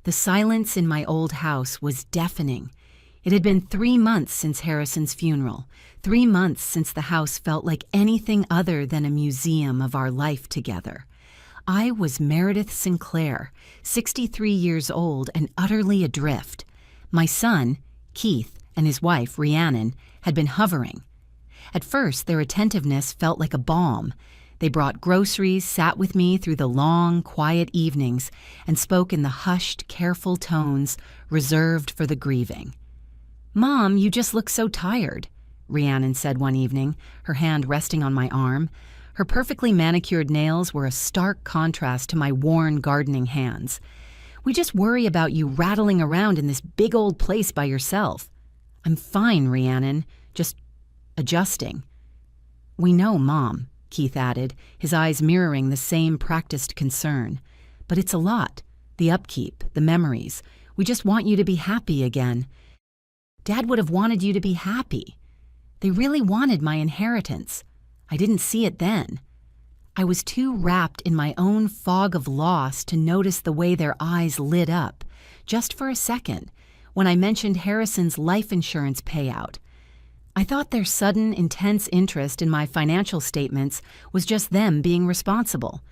The silence in my old house was deafening. It had been 3 months since Harrison's funeral, 3 months since the house felt like anything other than a museum of our life together. I was Meredith Sinclair, 63 years old and utterly adrift. My son, Keith, and his wife, Rhiannon, had been hovering. At first, their attentiveness felt like a balm. They brought groceries, sat with me through the long, quiet evenings, and spoke in the hushed, careful tones reserved for the grieving. "Mom, you just look so tired," Rhiannon said one evening, her hand resting on my arm. Her perfectly manicured nails were a stark contrast to my worn gardening hands. "We just worry about you rattling around in this big old place by yourself." "I'm fine, Rhiannon, just adjusting." "We know, Mom," Keith added, his eyes mirroring the same practiced concern. "But it's a lot. The upkeep, the memories. We just want you to be happy again." "Dad would have wanted you to be happy. They really wanted my inheritance. I didn't see it then." I was too wrapped in my own fog of loss to notice the way their eyes lit up, just for a second, when I mentioned Harrison's life insurance payout. I thought their sudden, intense interest in my financial statements was just them being responsible.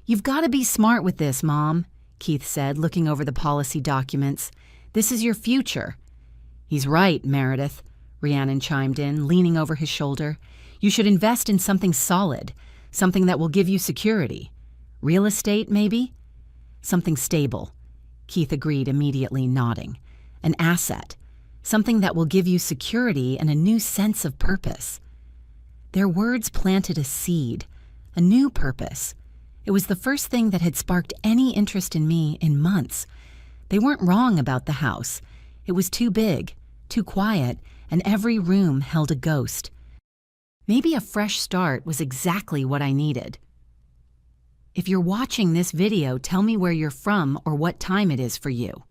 "You've got to be smart with this, Mom," Keith said, looking over the policy documents. "This is your future." "He's right, Meredith," Rhiannon chimed in, leaning over his shoulder. "You should invest in something solid, something that will give you security. Real estate, maybe?" "Something stable," Keith agreed immediately, nodding. "An asset, something that will give you security and a new sense of purpose." Their words planted a seed, a new purpose. It was the first thing that had sparked any interest in me in months. They weren't wrong about the house. It was too big, too quiet, and every room held a ghost. Maybe a fresh start was exactly what I needed. If you're watching this video, tell me where you're from or what time it is for you.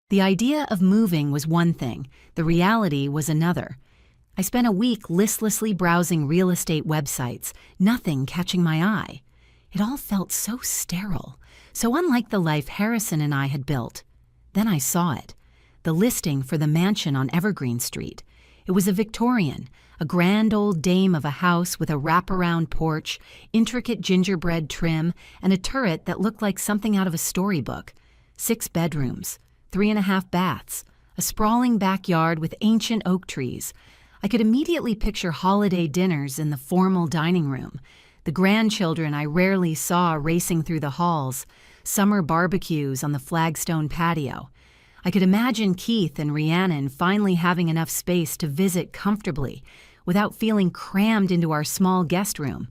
The idea of moving was one thing, the reality was another. I spent a week listlessly browsing real estate websites, nothing catching my eye. It all felt so sterile, so unlike the life Harrison and I had built. Then I saw it, the listing for the mansion on Evergreen Street. It was a Victorian, a grand old dame of a house with a wraparound porch, intricate gingerbread trim, and a turret that looked like something out of a storybook. 6 bedrooms, 3.5 baths, a sprawling backyard with ancient oak trees. I could immediately picture holiday dinners in the formal dining room, the grandchildren I rarely saw racing through the halls, summer barbecues on the flagstone patio. I could imagine Keith and Rhiannon finally having enough space to visit comfortably without feeling crammed into our small guest room.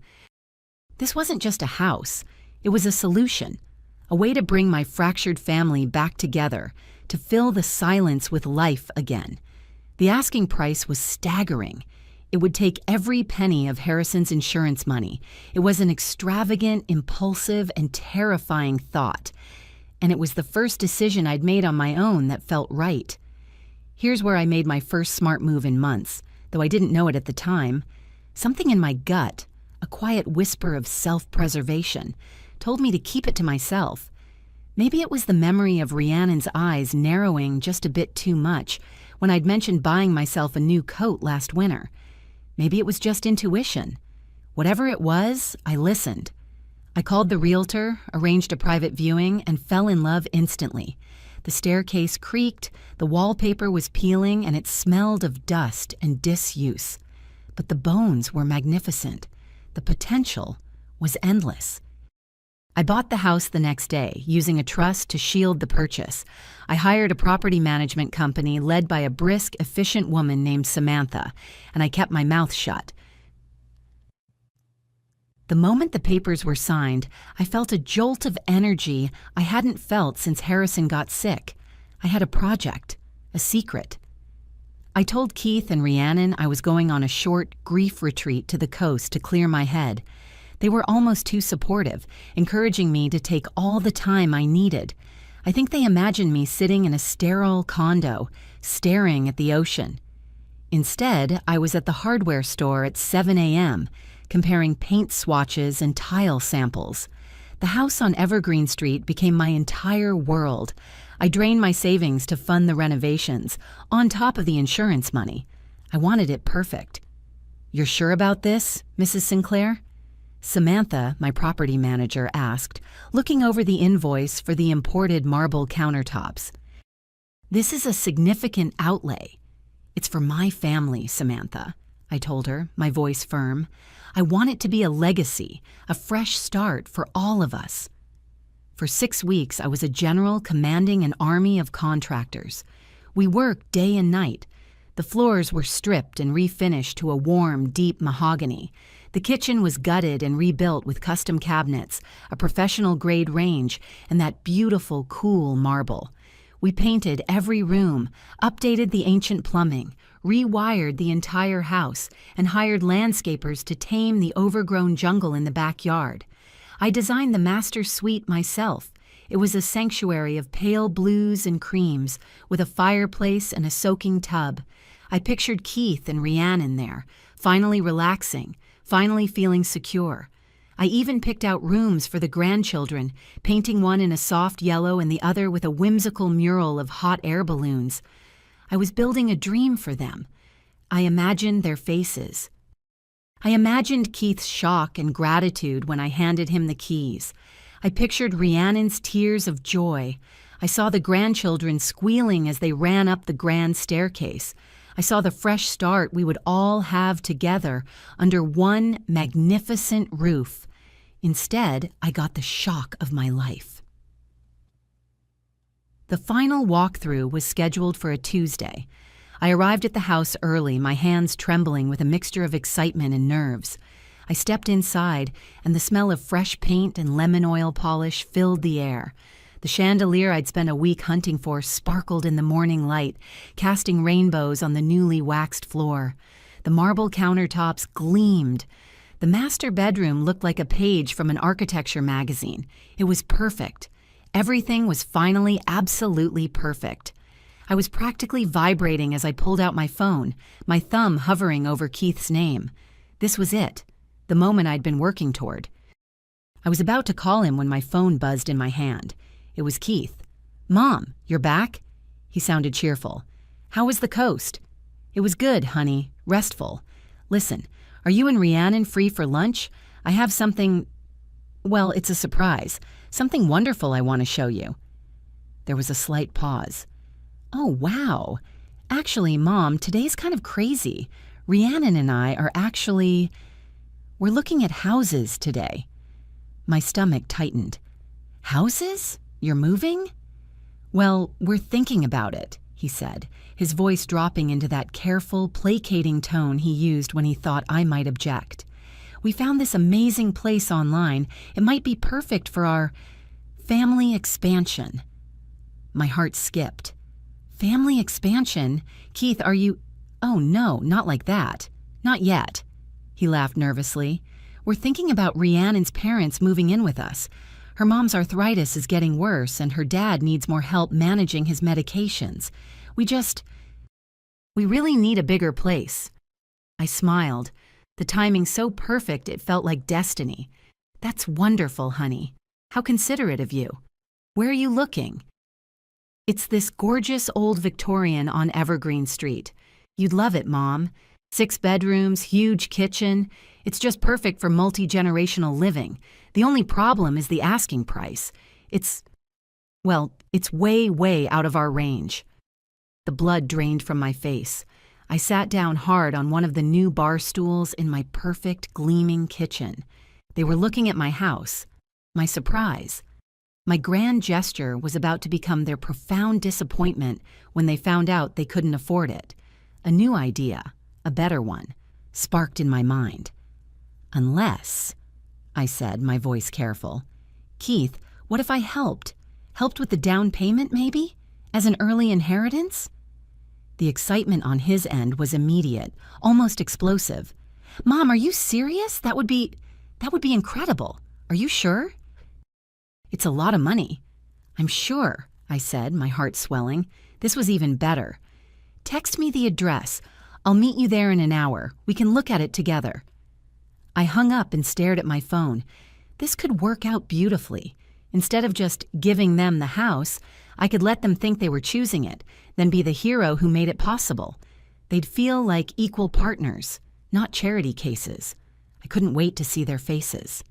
This wasn't just a house, it was a solution, a way to bring my fractured family back together, to fill the silence with life again. The asking price was staggering. It would take every penny of Harrison's insurance money. It was an extravagant, impulsive, and terrifying thought. And it was the first decision I'd made on my own that felt right. Here's where I made my first smart move in months, though I didn't know it at the time. Something in my gut, a quiet whisper of self-preservation, told me to keep it to myself. Maybe it was the memory of Rhiannon's eyes narrowing just a bit too much when I'd mentioned buying myself a new coat last winter. Maybe it was just intuition. Whatever it was, I listened. I called the realtor, arranged a private viewing, and fell in love instantly. The staircase creaked, the wallpaper was peeling, and it smelled of dust and disuse. But the bones were magnificent. The potential was endless. I bought the house the next day, using a trust to shield the purchase. I hired a property management company led by a brisk, efficient woman named Samantha, and I kept my mouth shut. The moment the papers were signed, I felt a jolt of energy I hadn't felt since Harrison got sick. I had a project, a secret. I told Keith and Rhiannon I was going on a short grief retreat to the coast to clear my head. They were almost too supportive, encouraging me to take all the time I needed. I think they imagined me sitting in a sterile condo, staring at the ocean. Instead, I was at the hardware store at 7 a.m., comparing paint swatches and tile samples. The house on Evergreen Street became my entire world. I drained my savings to fund the renovations, on top of the insurance money. I wanted it perfect. "You're sure about this, Mrs. Sinclair?" Samantha, my property manager, asked, looking over the invoice for the imported marble countertops. "This is a significant outlay." "It's for my family, Samantha," I told her, my voice firm. "I want it to be a legacy, a fresh start for all of us." For 6 weeks, I was a general commanding an army of contractors. We worked day and night. The floors were stripped and refinished to a warm, deep mahogany. The kitchen was gutted and rebuilt with custom cabinets, a professional-grade range, and that beautiful, cool marble. We painted every room, updated the ancient plumbing, rewired the entire house, and hired landscapers to tame the overgrown jungle in the backyard. I designed the master suite myself. It was a sanctuary of pale blues and creams, with a fireplace and a soaking tub. I pictured Keith and Rhiannon there, finally relaxing, finally feeling secure. I even picked out rooms for the grandchildren, painting one in a soft yellow and the other with a whimsical mural of hot air balloons. I was building a dream for them. I imagined their faces. I imagined Keith's shock and gratitude when I handed him the keys. I pictured Rhiannon's tears of joy. I saw the grandchildren squealing as they ran up the grand staircase. I saw the fresh start we would all have together under one magnificent roof. Instead, I got the shock of my life. The final walkthrough was scheduled for a Tuesday. I arrived at the house early, my hands trembling with a mixture of excitement and nerves. I stepped inside, and the smell of fresh paint and lemon oil polish filled the air. The chandelier I'd spent a week hunting for sparkled in the morning light, casting rainbows on the newly waxed floor. The marble countertops gleamed. The master bedroom looked like a page from an architecture magazine. It was perfect. Everything was finally absolutely perfect. I was practically vibrating as I pulled out my phone, my thumb hovering over Keith's name. This was it, the moment I'd been working toward. I was about to call him when my phone buzzed in my hand. It was Keith. "Mom, you're back?" He sounded cheerful. "How was the coast?" "It was good, honey. Restful. Listen, are you and Rhiannon free for lunch? I have something... Well, it's a surprise. Something wonderful I want to show you." There was a slight pause. "Oh, wow. Actually, Mom, today's kind of crazy. Rhiannon and I are actually... We're looking at houses today." My stomach tightened. "Houses? You're moving?" "Well, we're thinking about it," he said, his voice dropping into that careful, placating tone he used when he thought I might object. "We found this amazing place online. It might be perfect for our family expansion." My heart skipped. "Family expansion? Keith, are you... Oh, no, not like that. Not yet." He laughed nervously. "We're thinking about Rhiannon's parents moving in with us. Her mom's arthritis is getting worse, and her dad needs more help managing his medications. We really need a bigger place." I smiled, the timing so perfect it felt like destiny. "That's wonderful, honey. How considerate of you. Where are you looking?" "It's this gorgeous old Victorian on Evergreen Street. You'd love it, Mom. 6 bedrooms, huge kitchen. It's just perfect for multi-generational living. The only problem is the asking price. It's way, way out of our range." The blood drained from my face. I sat down hard on one of the new bar stools in my perfect, gleaming kitchen. They were looking at my house. My surprise. My grand gesture was about to become their profound disappointment when they found out they couldn't afford it. A new idea, a better one, sparked in my mind. "Unless," I said, my voice careful. "Keith, what if I helped? Helped with the down payment, maybe? As an early inheritance?" The excitement on his end was immediate, almost explosive. "Mom, are you serious? That would be incredible. Are you sure?" "It's a lot of money." "I'm sure," I said, my heart swelling. This was even better. "Text me the address. I'll meet you there in an hour. We can look at it together." I hung up and stared at my phone. This could work out beautifully. Instead of just giving them the house, I could let them think they were choosing it, then be the hero who made it possible. They'd feel like equal partners, not charity cases. I couldn't wait to see their faces.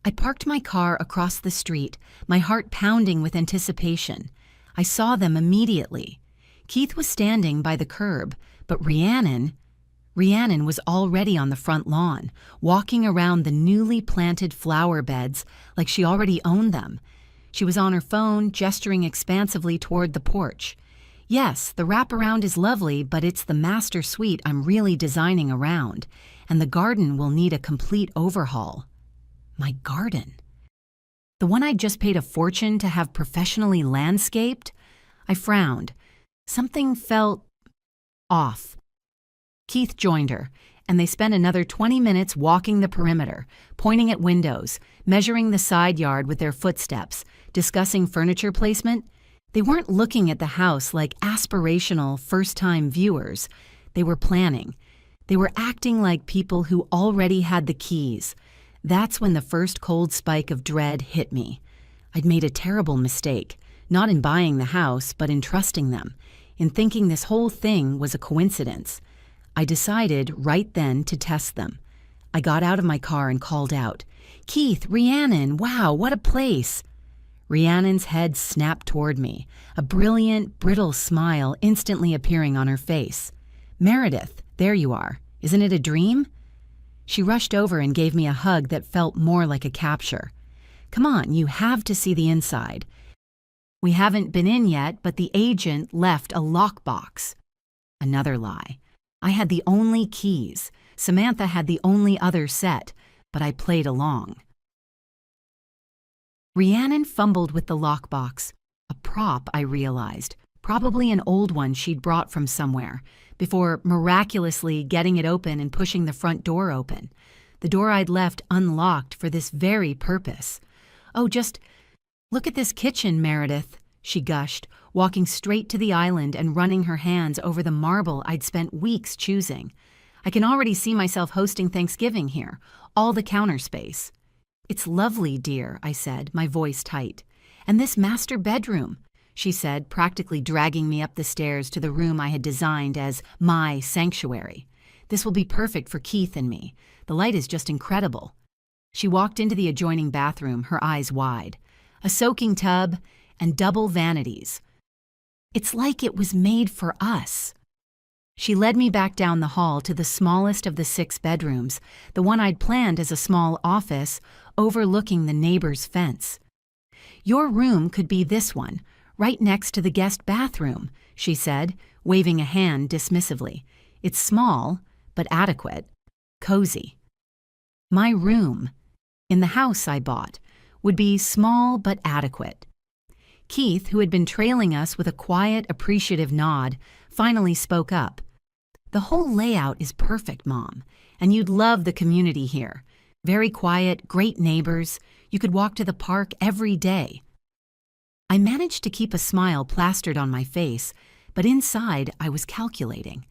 I parked my car across the street, my heart pounding with anticipation. I saw them immediately. Keith was standing by the curb, but Rhiannon was already on the front lawn, walking around the newly planted flower beds like she already owned them. She was on her phone, gesturing expansively toward the porch. Yes, the wraparound is lovely, but it's the master suite I'm really designing around, and the garden will need a complete overhaul. My garden. The one I'd just paid a fortune to have professionally landscaped? I frowned. Something felt off. Keith joined her, and they spent another 20 minutes walking the perimeter, pointing at windows, measuring the side yard with their footsteps, discussing furniture placement. They weren't looking at the house like aspirational first-time viewers. They were planning. They were acting like people who already had the keys. That's when the first cold spike of dread hit me. I'd made a terrible mistake, not in buying the house, but in trusting them, in thinking this whole thing was a coincidence. I decided right then to test them. I got out of my car and called out, "Keith, Rhiannon, wow, what a place!" Rhiannon's head snapped toward me, a brilliant, brittle smile instantly appearing on her face. "Meredith, there you are. Isn't it a dream?" She rushed over and gave me a hug that felt more like a capture. "Come on, you have to see the inside." "We haven't been in yet, but the agent left a lockbox." Another lie. I had the only keys. Samantha had the only other set, but I played along. Rhiannon fumbled with the lockbox. A prop, I realized, probably an old one she'd brought from somewhere, before miraculously getting it open and pushing the front door open. The door I'd left unlocked for this very purpose. "Oh, just look at this kitchen, Meredith," she gushed, walking straight to the island and running her hands over the marble I'd spent weeks choosing. "I can already see myself hosting Thanksgiving here, all the counter space." "It's lovely, dear," I said, my voice tight. "And this master bedroom," she said, practically dragging me up the stairs to the room I had designed as my sanctuary. "This will be perfect for Keith and me. The light is just incredible." She walked into the adjoining bathroom, her eyes wide. A soaking tub and double vanities. "It's like it was made for us." She led me back down the hall to the smallest of the 6 bedrooms, the one I'd planned as a small office overlooking the neighbor's fence. "Your room could be this one, right next to the guest bathroom," she said, waving a hand dismissively. "It's small, but adequate. Cozy." My room, in the house I bought, would be small but adequate. Keith, who had been trailing us with a quiet, appreciative nod, finally spoke up. "The whole layout is perfect, Mom, and you'd love the community here. Very quiet, great neighbors. You could walk to the park every day." I managed to keep a smile plastered on my face, but inside I was calculating.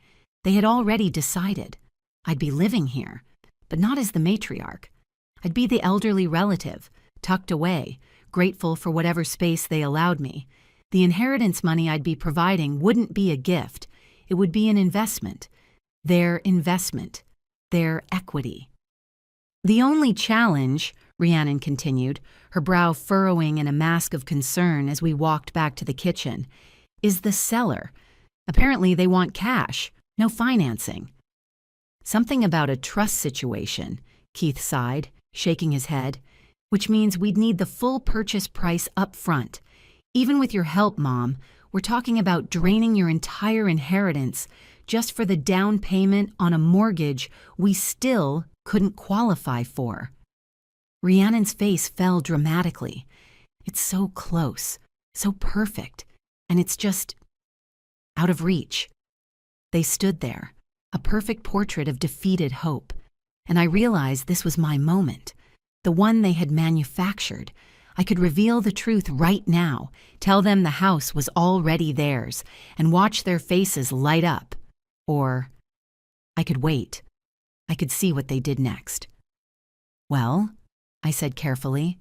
They had already decided. I'd be living here, but not as the matriarch. I'd be the elderly relative, tucked away, grateful for whatever space they allowed me. The inheritance money I'd be providing wouldn't be a gift. It would be an investment. Their investment. Their equity. "The only challenge," Rhiannon continued, her brow furrowing in a mask of concern as we walked back to the kitchen, "is the seller. Apparently they want cash, no financing." "Something about a trust situation," Keith sighed, shaking his head, "which means we'd need the full purchase price up front. Even with your help, Mom, we're talking about draining your entire inheritance just for the down payment on a mortgage we still couldn't qualify for." Rhiannon's face fell dramatically. "It's so close, so perfect, and it's just out of reach." They stood there, a perfect portrait of defeated hope, and I realized this was my moment, the one they had manufactured. I could reveal the truth right now, tell them the house was already theirs, and watch their faces light up. Or I could wait. I could see what they did next. Well, I said carefully,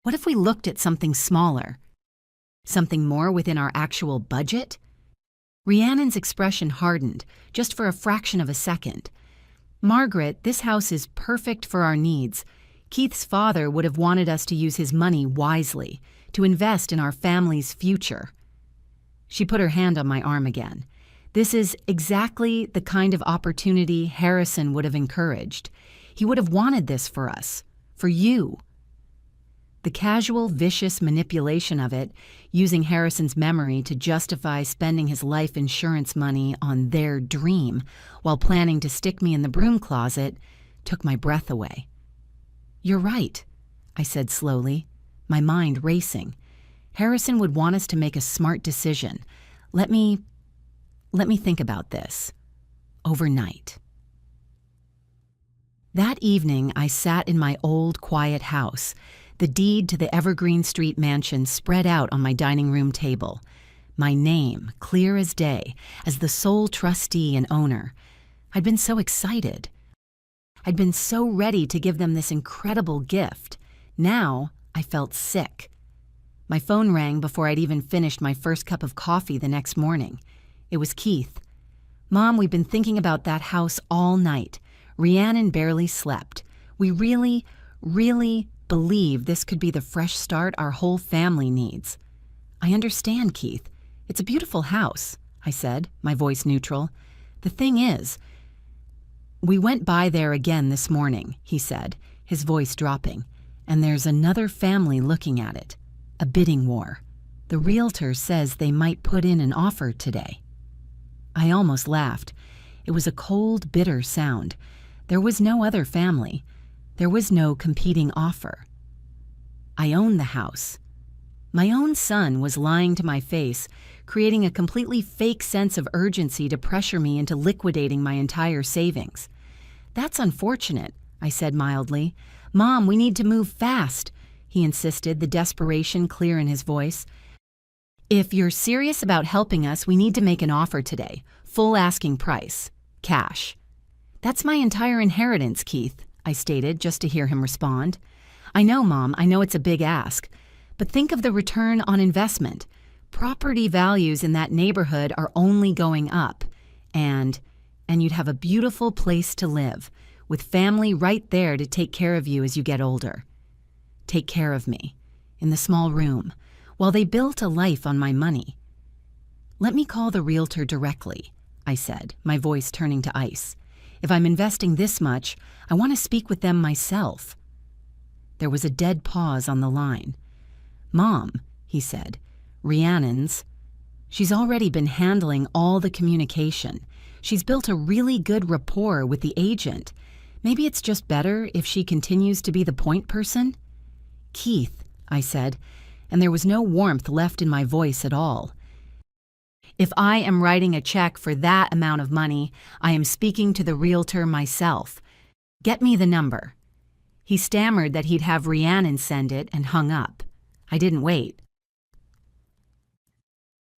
what if we looked at something smaller? Something more within our actual budget? Rhiannon's expression hardened, just for a fraction of a second. Margaret, this house is perfect for our needs. Keith's father would have wanted us to use his money wisely, to invest in our family's future. She put her hand on my arm again. This is exactly the kind of opportunity Harrison would have encouraged. He would have wanted this for us, for you. The casual, vicious manipulation of it, using Harrison's memory to justify spending his life insurance money on their dream while planning to stick me in the broom closet, took my breath away. You're right, I said slowly, my mind racing. Harrison would want us to make a smart decision. Let me think about this. Overnight. That evening, I sat in my old, quiet house, the deed to the Evergreen Street mansion spread out on my dining room table. My name, clear as day, as the sole trustee and owner. I'd been so excited. I'd been so ready to give them this incredible gift. Now, I felt sick. My phone rang before I'd even finished my first cup of coffee the next morning. It was Keith. Mom, we've been thinking about that house all night. Rhiannon barely slept. We really believe this could be the fresh start our whole family needs. I understand, Keith. It's a beautiful house, I said, my voice neutral. The thing is, we went by there again this morning, he said, his voice dropping, and there's another family looking at it. A bidding war. The realtor says they might put in an offer today. I almost laughed. It was a cold, bitter sound. There was no other family. There was no competing offer. I owned the house. My own son was lying to my face, creating a completely fake sense of urgency to pressure me into liquidating my entire savings. That's unfortunate, I said mildly. Mom, we need to move fast, he insisted, the desperation clear in his voice. If you're serious about helping us, we need to make an offer today. Full asking price. Cash. That's my entire inheritance, Keith, I stated, just to hear him respond. I know, Mom, I know it's a big ask, but think of the return on investment. Property values in that neighborhood are only going up, and you'd have a beautiful place to live, with family right there to take care of you as you get older. Take care of me, in the small room, while they built a life on my money. Let me call the realtor directly, I said, my voice turning to ice. If I'm investing this much, I want to speak with them myself. There was a dead pause on the line. Mom, he said, Rhiannon's. She's already been handling all the communication. She's built a really good rapport with the agent. Maybe it's just better if she continues to be the point person? Keith, I said, and there was no warmth left in my voice at all. If I am writing a check for that amount of money, I am speaking to the realtor myself. Get me the number. He stammered that he'd have Rhiannon send it and hung up. I didn't wait.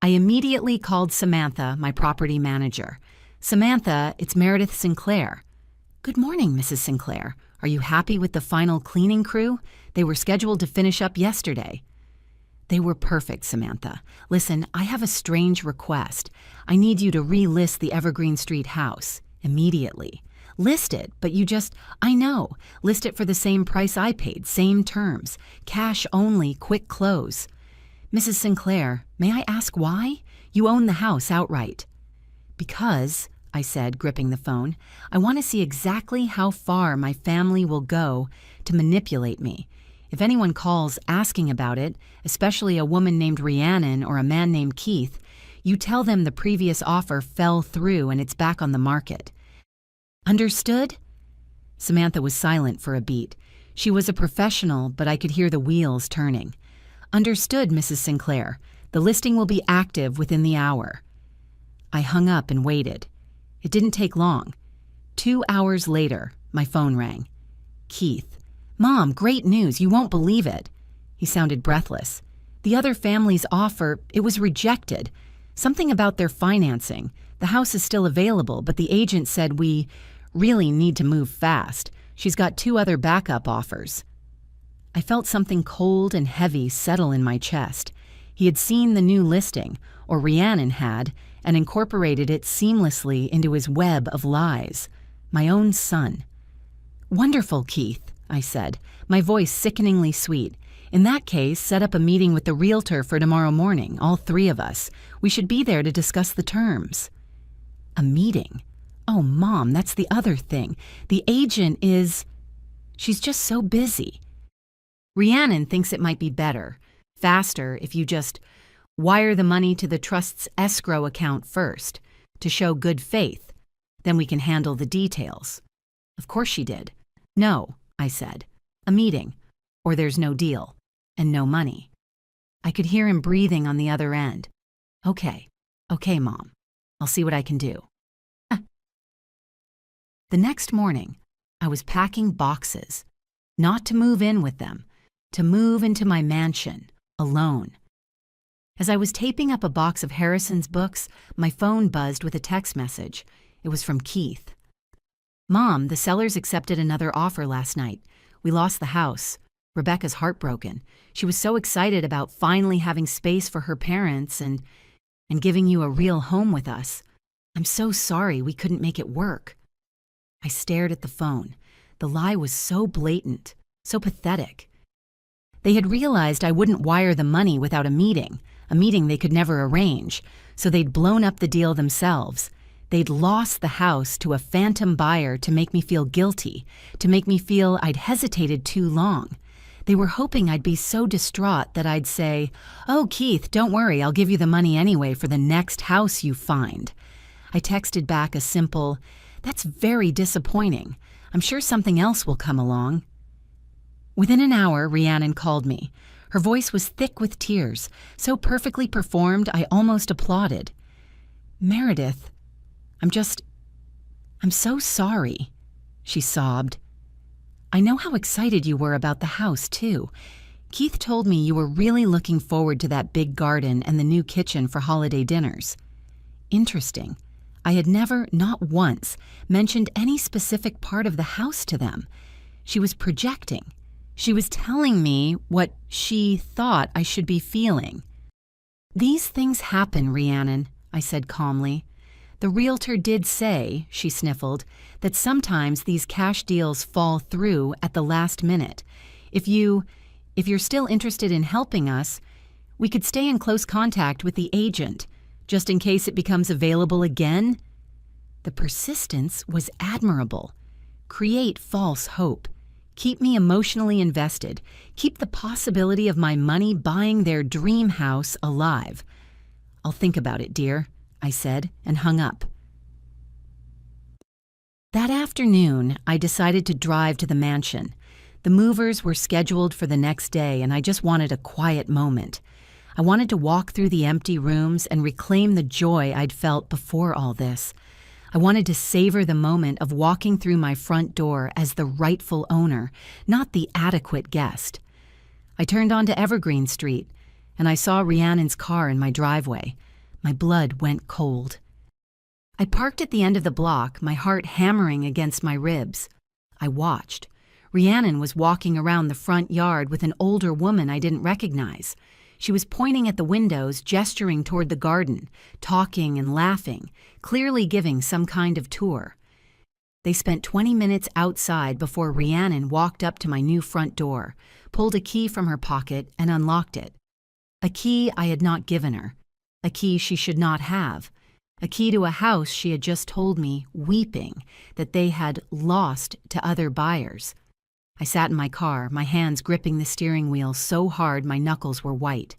I immediately called Samantha, my property manager. Samantha, it's Meredith Sinclair. Good morning, Mrs. Sinclair. Are you happy with the final cleaning crew? They were scheduled to finish up yesterday. They were perfect, Samantha. Listen, I have a strange request. I need you to relist the Evergreen Street house immediately. List it, but I know. List it for the same price I paid, same terms. Cash only, quick close. Mrs. Sinclair, may I ask why? You own the house outright. Because, I said, gripping the phone, I want to see exactly how far my family will go to manipulate me. If anyone calls asking about it, especially a woman named Rhiannon or a man named Keith, you tell them the previous offer fell through and it's back on the market. Understood? Samantha was silent for a beat. She was a professional, but I could hear the wheels turning. Understood, Mrs. Sinclair. The listing will be active within the hour. I hung up and waited. It didn't take long. 2 hours later, my phone rang. Keith. Mom, great news. You won't believe it. He sounded breathless. The other family's offer, it was rejected. Something about their financing. The house is still available, but the agent said we really need to move fast. She's got 2 other backup offers. I felt something cold and heavy settle in my chest. He had seen the new listing, or Rhiannon had, and incorporated it seamlessly into his web of lies. My own son. "Wonderful, Keith," I said, my voice sickeningly sweet. "In that case, set up a meeting with the realtor for tomorrow morning, all 3 of us. We should be there to discuss the terms." A meeting? Oh, Mom, that's the other thing. The agent is... She's just so busy. Rhiannon thinks it might be better, faster, if you just wire the money to the trust's escrow account first, to show good faith. Then we can handle the details. Of course she did. "No," I said. "A meeting, or there's no deal, and no money." I could hear him breathing on the other end. Okay, Mom. I'll see what I can do." The next morning, I was packing boxes, not to move in with them, to move into my mansion, alone. As I was taping up a box of Harrison's books, my phone buzzed with a text message. It was from Keith. "Mom, the sellers accepted another offer last night. We lost the house. Rebecca's heartbroken. She was so excited about finally having space for her parents and giving you a real home with us. I'm so sorry we couldn't make it work." I stared at the phone. The lie was so blatant, so pathetic. They had realized I wouldn't wire the money without a meeting they could never arrange, so they'd blown up the deal themselves. They'd lost the house to a phantom buyer to make me feel guilty, to make me feel I'd hesitated too long. They were hoping I'd be so distraught that I'd say, "Oh, Keith, don't worry, I'll give you the money anyway for the next house you find." I texted back a simple, "That's very disappointing. I'm sure something else will come along." Within an hour, Rhiannon called me. Her voice was thick with tears, so perfectly performed I almost applauded. "Meredith, I'm so sorry," she sobbed. "I know how excited you were about the house, too. Keith told me you were really looking forward to that big garden and the new kitchen for holiday dinners." Interesting. I had never, not once, mentioned any specific part of the house to them. She was projecting. She was telling me what she thought I should be feeling. "These things happen, Rhiannon," I said calmly. "The realtor did say," she sniffled, "that sometimes these cash deals fall through at the last minute. If you're still interested in helping us, we could stay in close contact with the agent, just in case it becomes available again." The persistence was admirable. Create false hope. Keep me emotionally invested. Keep the possibility of my money buying their dream house alive. "I'll think about it, dear," I said, and hung up. That afternoon, I decided to drive to the mansion. The movers were scheduled for the next day, and I just wanted a quiet moment. I wanted to walk through the empty rooms and reclaim the joy I'd felt before all this. I wanted to savor the moment of walking through my front door as the rightful owner, not the adequate guest. I turned onto Evergreen Street, and I saw Rhiannon's car in my driveway. My blood went cold. I parked at the end of the block, my heart hammering against my ribs. I watched. Rhiannon was walking around the front yard with an older woman I didn't recognize. She was pointing at the windows, gesturing toward the garden, talking and laughing, clearly giving some kind of tour. They spent 20 minutes outside before Rhiannon walked up to my new front door, pulled a key from her pocket, and unlocked it. A key I had not given her. A key she should not have. A key to a house she had just told me, weeping, that they had lost to other buyers. I sat in my car, my hands gripping the steering wheel so hard my knuckles were white.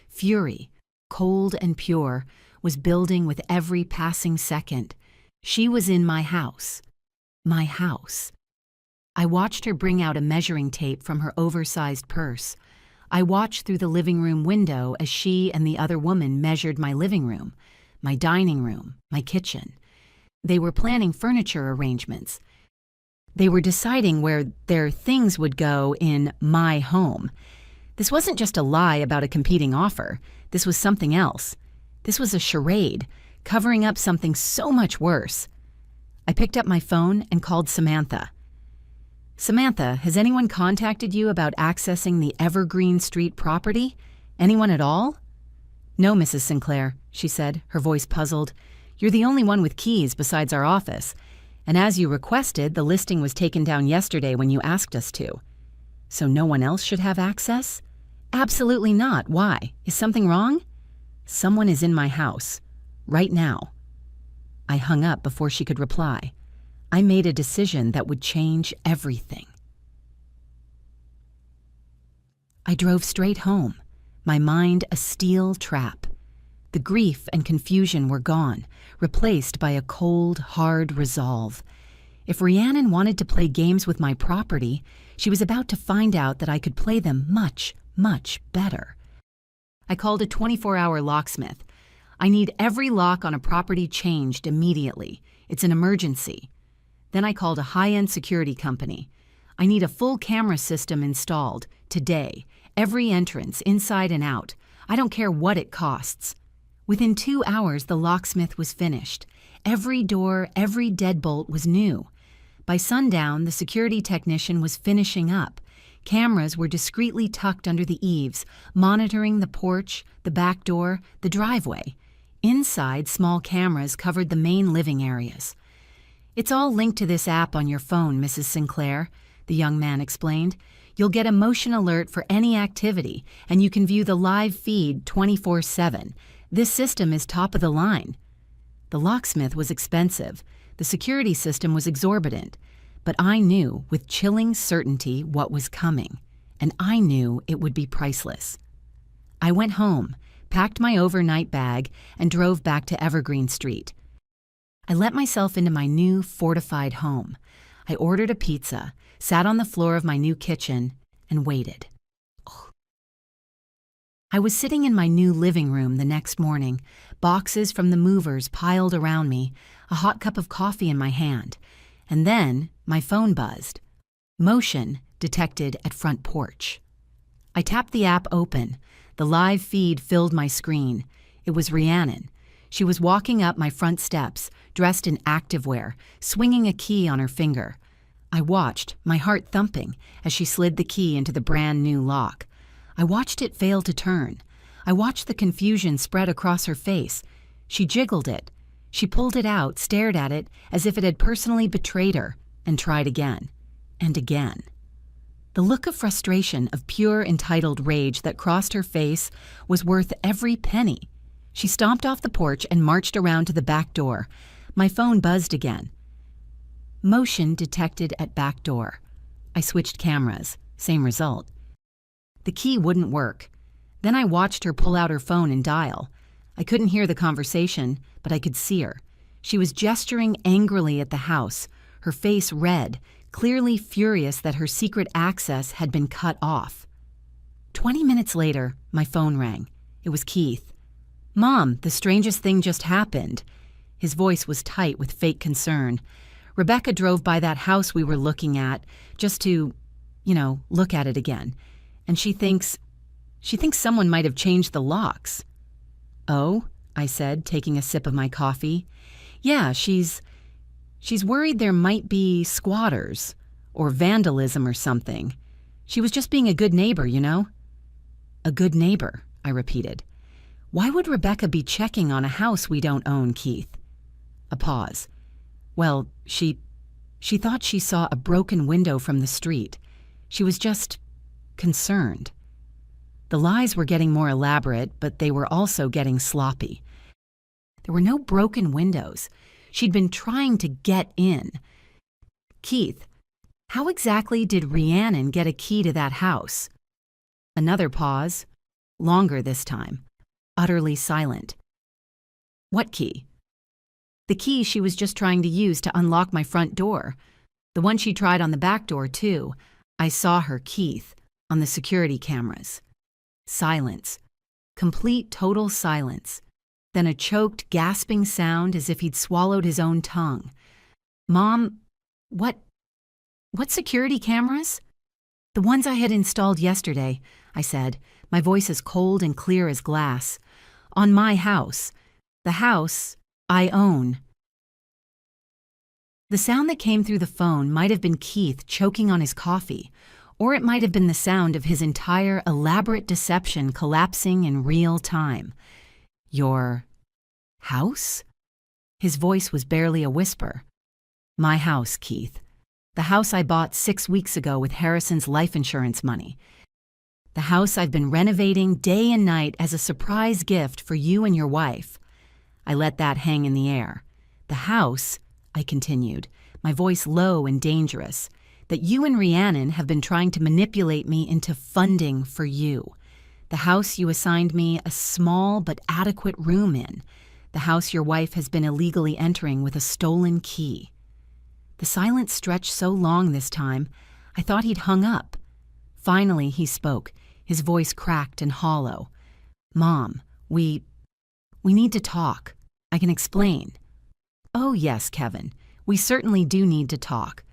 Fury, cold and pure, was building with every passing second. She was in my house. My house. I watched her bring out a measuring tape from her oversized purse. I watched through the living room window as she and the other woman measured my living room, my dining room, my kitchen. They were planning furniture arrangements. They were deciding where their things would go in my home. This wasn't just a lie about a competing offer. This was something else. This was a charade, covering up something so much worse. I picked up my phone and called Samantha. Samantha, has anyone contacted you about accessing the Evergreen Street property? Anyone at all? No, Mrs. Sinclair, she said, her voice puzzled. You're the only one with keys besides our office. And as you requested, the listing was taken down yesterday when you asked us to. So no one else should have access? Absolutely not. Why? Is something wrong? Someone is in my house. Right now. I hung up before she could reply. I made a decision that would change everything. I drove straight home, my mind a steel trap. The grief and confusion were gone, replaced by a cold, hard resolve. If Rhiannon wanted to play games with my property, she was about to find out that I could play them much, much better. I called a 24-hour locksmith. I need every lock on a property changed immediately. It's an emergency. Then I called a high-end security company. I need a full camera system installed, today. Every entrance, inside and out. I don't care what it costs. Within 2 hours, the locksmith was finished. Every door, every deadbolt was new. By sundown, the security technician was finishing up. Cameras were discreetly tucked under the eaves, monitoring the porch, the back door, the driveway. Inside, small cameras covered the main living areas. It's all linked to this app on your phone, Mrs. Sinclair, the young man explained. You'll get a motion alert for any activity, and you can view the live feed 24/7. This system is top of the line. The locksmith was expensive. The security system was exorbitant. But I knew with chilling certainty what was coming, and I knew it would be priceless. I went home, packed my overnight bag, and drove back to Evergreen Street. I let myself into my new fortified home. I ordered a pizza, sat on the floor of my new kitchen, and waited. I was sitting in my new living room the next morning, boxes from the movers piled around me, a hot cup of coffee in my hand, and then my phone buzzed. Motion detected at front porch. I tapped the app open. The live feed filled my screen. It was Rhiannon. She was walking up my front steps, dressed in activewear, swinging a key on her finger. I watched, my heart thumping, as she slid the key into the brand new lock. I watched it fail to turn. I watched the confusion spread across her face. She jiggled it. She pulled it out, stared at it as if it had personally betrayed her, and tried again, and again. The look of frustration, of pure entitled rage that crossed her face was worth every penny. She stomped off the porch and marched around to the back door. My phone buzzed again. Motion detected at back door. I switched cameras. Same result. The key wouldn't work. Then I watched her pull out her phone and dial. I couldn't hear the conversation, but I could see her. She was gesturing angrily at the house, her face red, clearly furious that her secret access had been cut off. 20 minutes later, my phone rang. It was Keith. "Mom, the strangest thing just happened." His voice was tight with fake concern. "Rebecca drove by that house we were looking at just to, look at it again. And she thinks someone might have changed the locks." "Oh?" I said, taking a sip of my coffee. "Yeah, she's worried there might be squatters or vandalism or something. She was just being a good neighbor, "A good neighbor," I repeated. "Why would Rebecca be checking on a house we don't own, Keith?" A pause. "Well, she thought she saw a broken window from the street. She was just concerned." The lies were getting more elaborate, but they were also getting sloppy. There were no broken windows. She'd been trying to get in. "Keith, how exactly did Rhiannon get a key to that house?" Another pause, longer this time, utterly silent. "What key?" "The key she was just trying to use to unlock my front door. The one she tried on the back door, too. I saw her, Keith, on the security cameras." Silence. Complete, total silence. Then a choked, gasping sound as if he'd swallowed his own tongue. "Mom, what security cameras?" "The ones I had installed yesterday," I said, my voice as cold and clear as glass. "On my house. The house I own." The sound that came through the phone might have been Keith choking on his coffee, or it might have been the sound of his entire elaborate deception collapsing in real time. Your house? His voice was barely a whisper. My house, Keith. The house I bought 6 weeks ago with Harrison's life insurance money. The house I've been renovating day and night as a surprise gift for you and your wife. I let that hang in the air. The house, I continued, my voice low and dangerous, that you and Rhiannon have been trying to manipulate me into funding for you. The house you assigned me a small but adequate room in. The house your wife has been illegally entering with a stolen key. The silence stretched so long this time, I thought he'd hung up. Finally, he spoke, his voice cracked and hollow. Mom, we need to talk. I can explain. Oh yes, Kevin, we certainly do need to talk.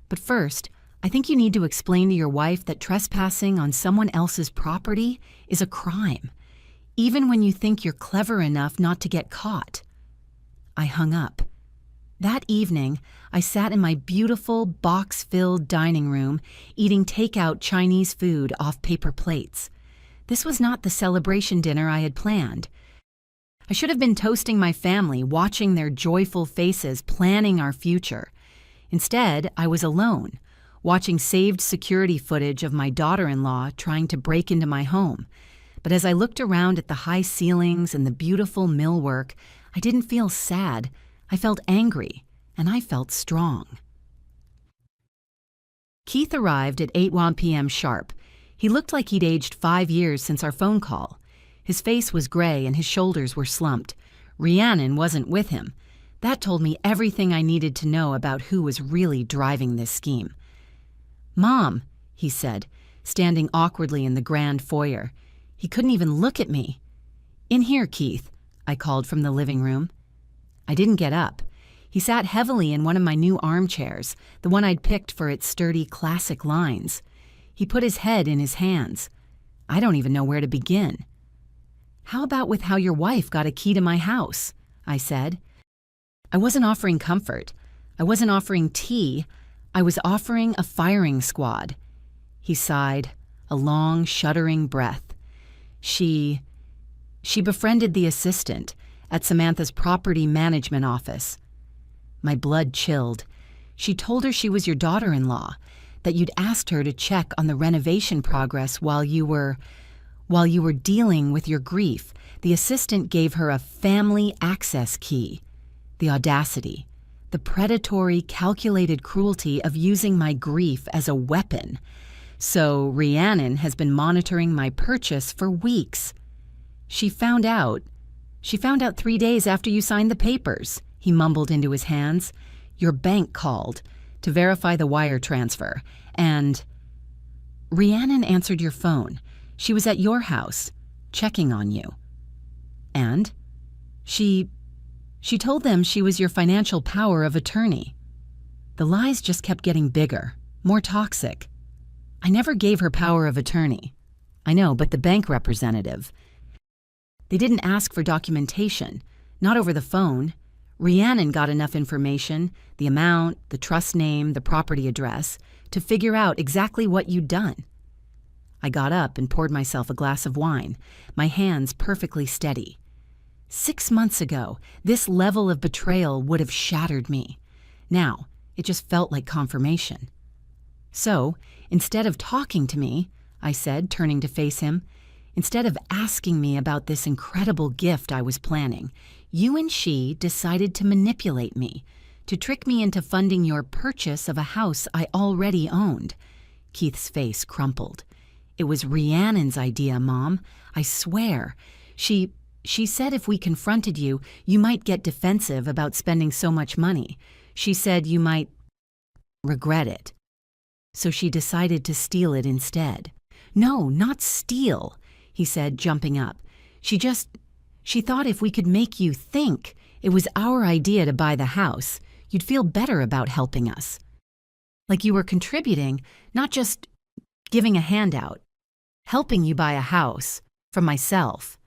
But first, I think you need to explain to your wife that trespassing on someone else's property is a crime, even when you think you're clever enough not to get caught. I hung up. That evening, I sat in my beautiful, box-filled dining room, eating takeout Chinese food off paper plates. This was not the celebration dinner I had planned. I should have been toasting my family, watching their joyful faces, planning our future. Instead, I was alone, watching saved security footage of my daughter-in-law trying to break into my home. But as I looked around at the high ceilings and the beautiful millwork, I didn't feel sad. I felt angry, and I felt strong. Keith arrived at 8:01 p.m. sharp. He looked like he'd aged 5 years since our phone call. His face was gray and his shoulders were slumped. Rhiannon wasn't with him. That told me everything I needed to know about who was really driving this scheme. Mom, he said, standing awkwardly in the grand foyer. He couldn't even look at me. In here, Keith, I called from the living room. I didn't get up. He sat heavily in one of my new armchairs, the one I'd picked for its sturdy classic lines. He put his head in his hands. I don't even know where to begin. How about with how your wife got a key to my house? I said. I wasn't offering comfort. I wasn't offering tea. I was offering a firing squad. He sighed, a long, shuddering breath. She befriended the assistant at Samantha's property management office. My blood chilled. She told her she was your daughter-in-law, that you'd asked her to check on the renovation progress while you were dealing with your grief. The assistant gave her a family access key. The audacity, the predatory, calculated cruelty of using my grief as a weapon. So Rhiannon has been monitoring my purchase for weeks. She found out 3 days after you signed the papers, he mumbled into his hands. Your bank called to verify the wire transfer, and Rhiannon answered your phone. She was at your house, checking on you. And she told them she was your financial power of attorney. The lies just kept getting bigger, more toxic. I never gave her power of attorney. I know, but the bank representative. They didn't ask for documentation, not over the phone. Rhiannon got enough information, the amount, the trust name, the property address, to figure out exactly what you'd done. I got up and poured myself a glass of wine, my hands perfectly steady. 6 months ago, this level of betrayal would have shattered me. Now, it just felt like confirmation. So, instead of talking to me, I said, turning to face him, instead of asking me about this incredible gift I was planning, you and she decided to manipulate me, to trick me into funding your purchase of a house I already owned. Keith's face crumpled. It was Rhiannon's idea, Mom. I swear. She said if we confronted you, you might get defensive about spending so much money. She said you might regret it. So she decided to steal it instead. No, not steal, he said, jumping up. She thought if we could make you think it was our idea to buy the house, you'd feel better about helping us. Like you were contributing, not just giving a handout. Helping you buy a house, from myself.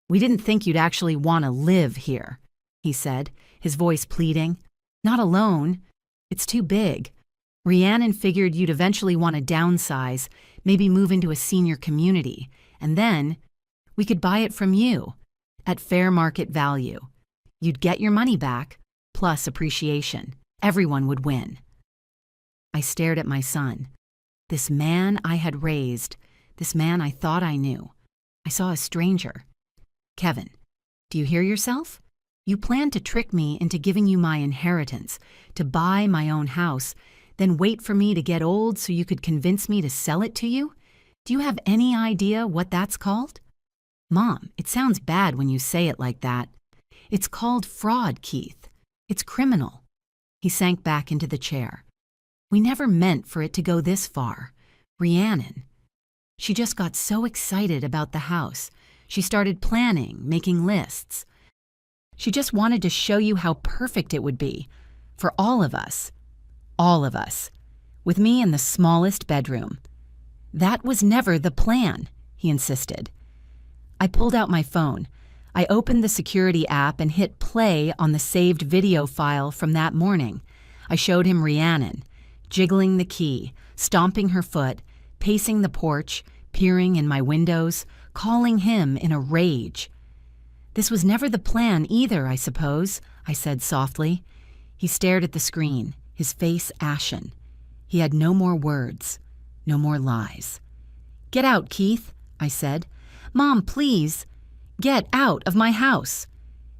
We didn't think you'd actually want to live here, he said, his voice pleading. Not alone, It's too big. Rhiannon figured you'd eventually want to downsize, maybe move into a senior community, and then we could buy it from you at fair market value. You'd get your money back, plus appreciation. Everyone would win. I stared at my son. This man I had raised, this man I thought I knew. I saw a stranger. Kevin, do you hear yourself? You planned to trick me into giving you my inheritance, to buy my own house, then wait for me to get old so you could convince me to sell it to you? Do you have any idea what that's called? Mom, it sounds bad when you say it like that. It's called fraud, Keith. It's criminal. He sank back into the chair. We never meant for it to go this far. Rhiannon. She just got so excited about the house. She started planning, making lists. She just wanted to show you how perfect it would be. For all of us. All of us. With me in the smallest bedroom. That was never the plan, he insisted. I pulled out my phone. I opened the security app and hit play on the saved video file from that morning. I showed him Rhiannon, jiggling the key, stomping her foot, pacing the porch, peering in my windows, calling him in a rage. This was never the plan either, I suppose, I said softly. He stared at the screen, his face ashen. He had no more words, no more lies. Get out, Keith, I said. Mom, please. Get out of my house.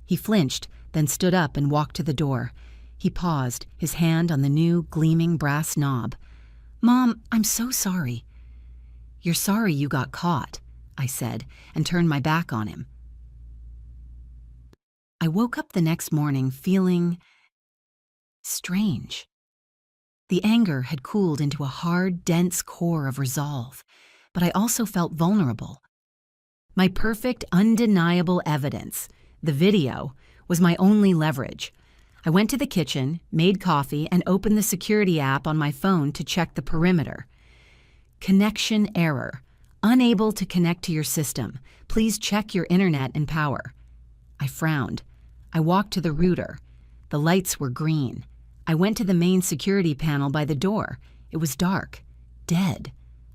He flinched, then stood up and walked to the door. He paused, his hand on the new, gleaming brass knob. Mom, I'm so sorry. You're sorry you got caught, I said, and turned my back on him. I woke up the next morning feeling strange. The anger had cooled into a hard, dense core of resolve, but I also felt vulnerable. My perfect, undeniable evidence, the video, was my only leverage. I went to the kitchen, made coffee, and opened the security app on my phone to check the perimeter. Connection error. Unable to connect to your system. Please check your internet and power. I frowned. I walked to the router. The lights were green. I went to the main security panel by the door. It was dark. Dead.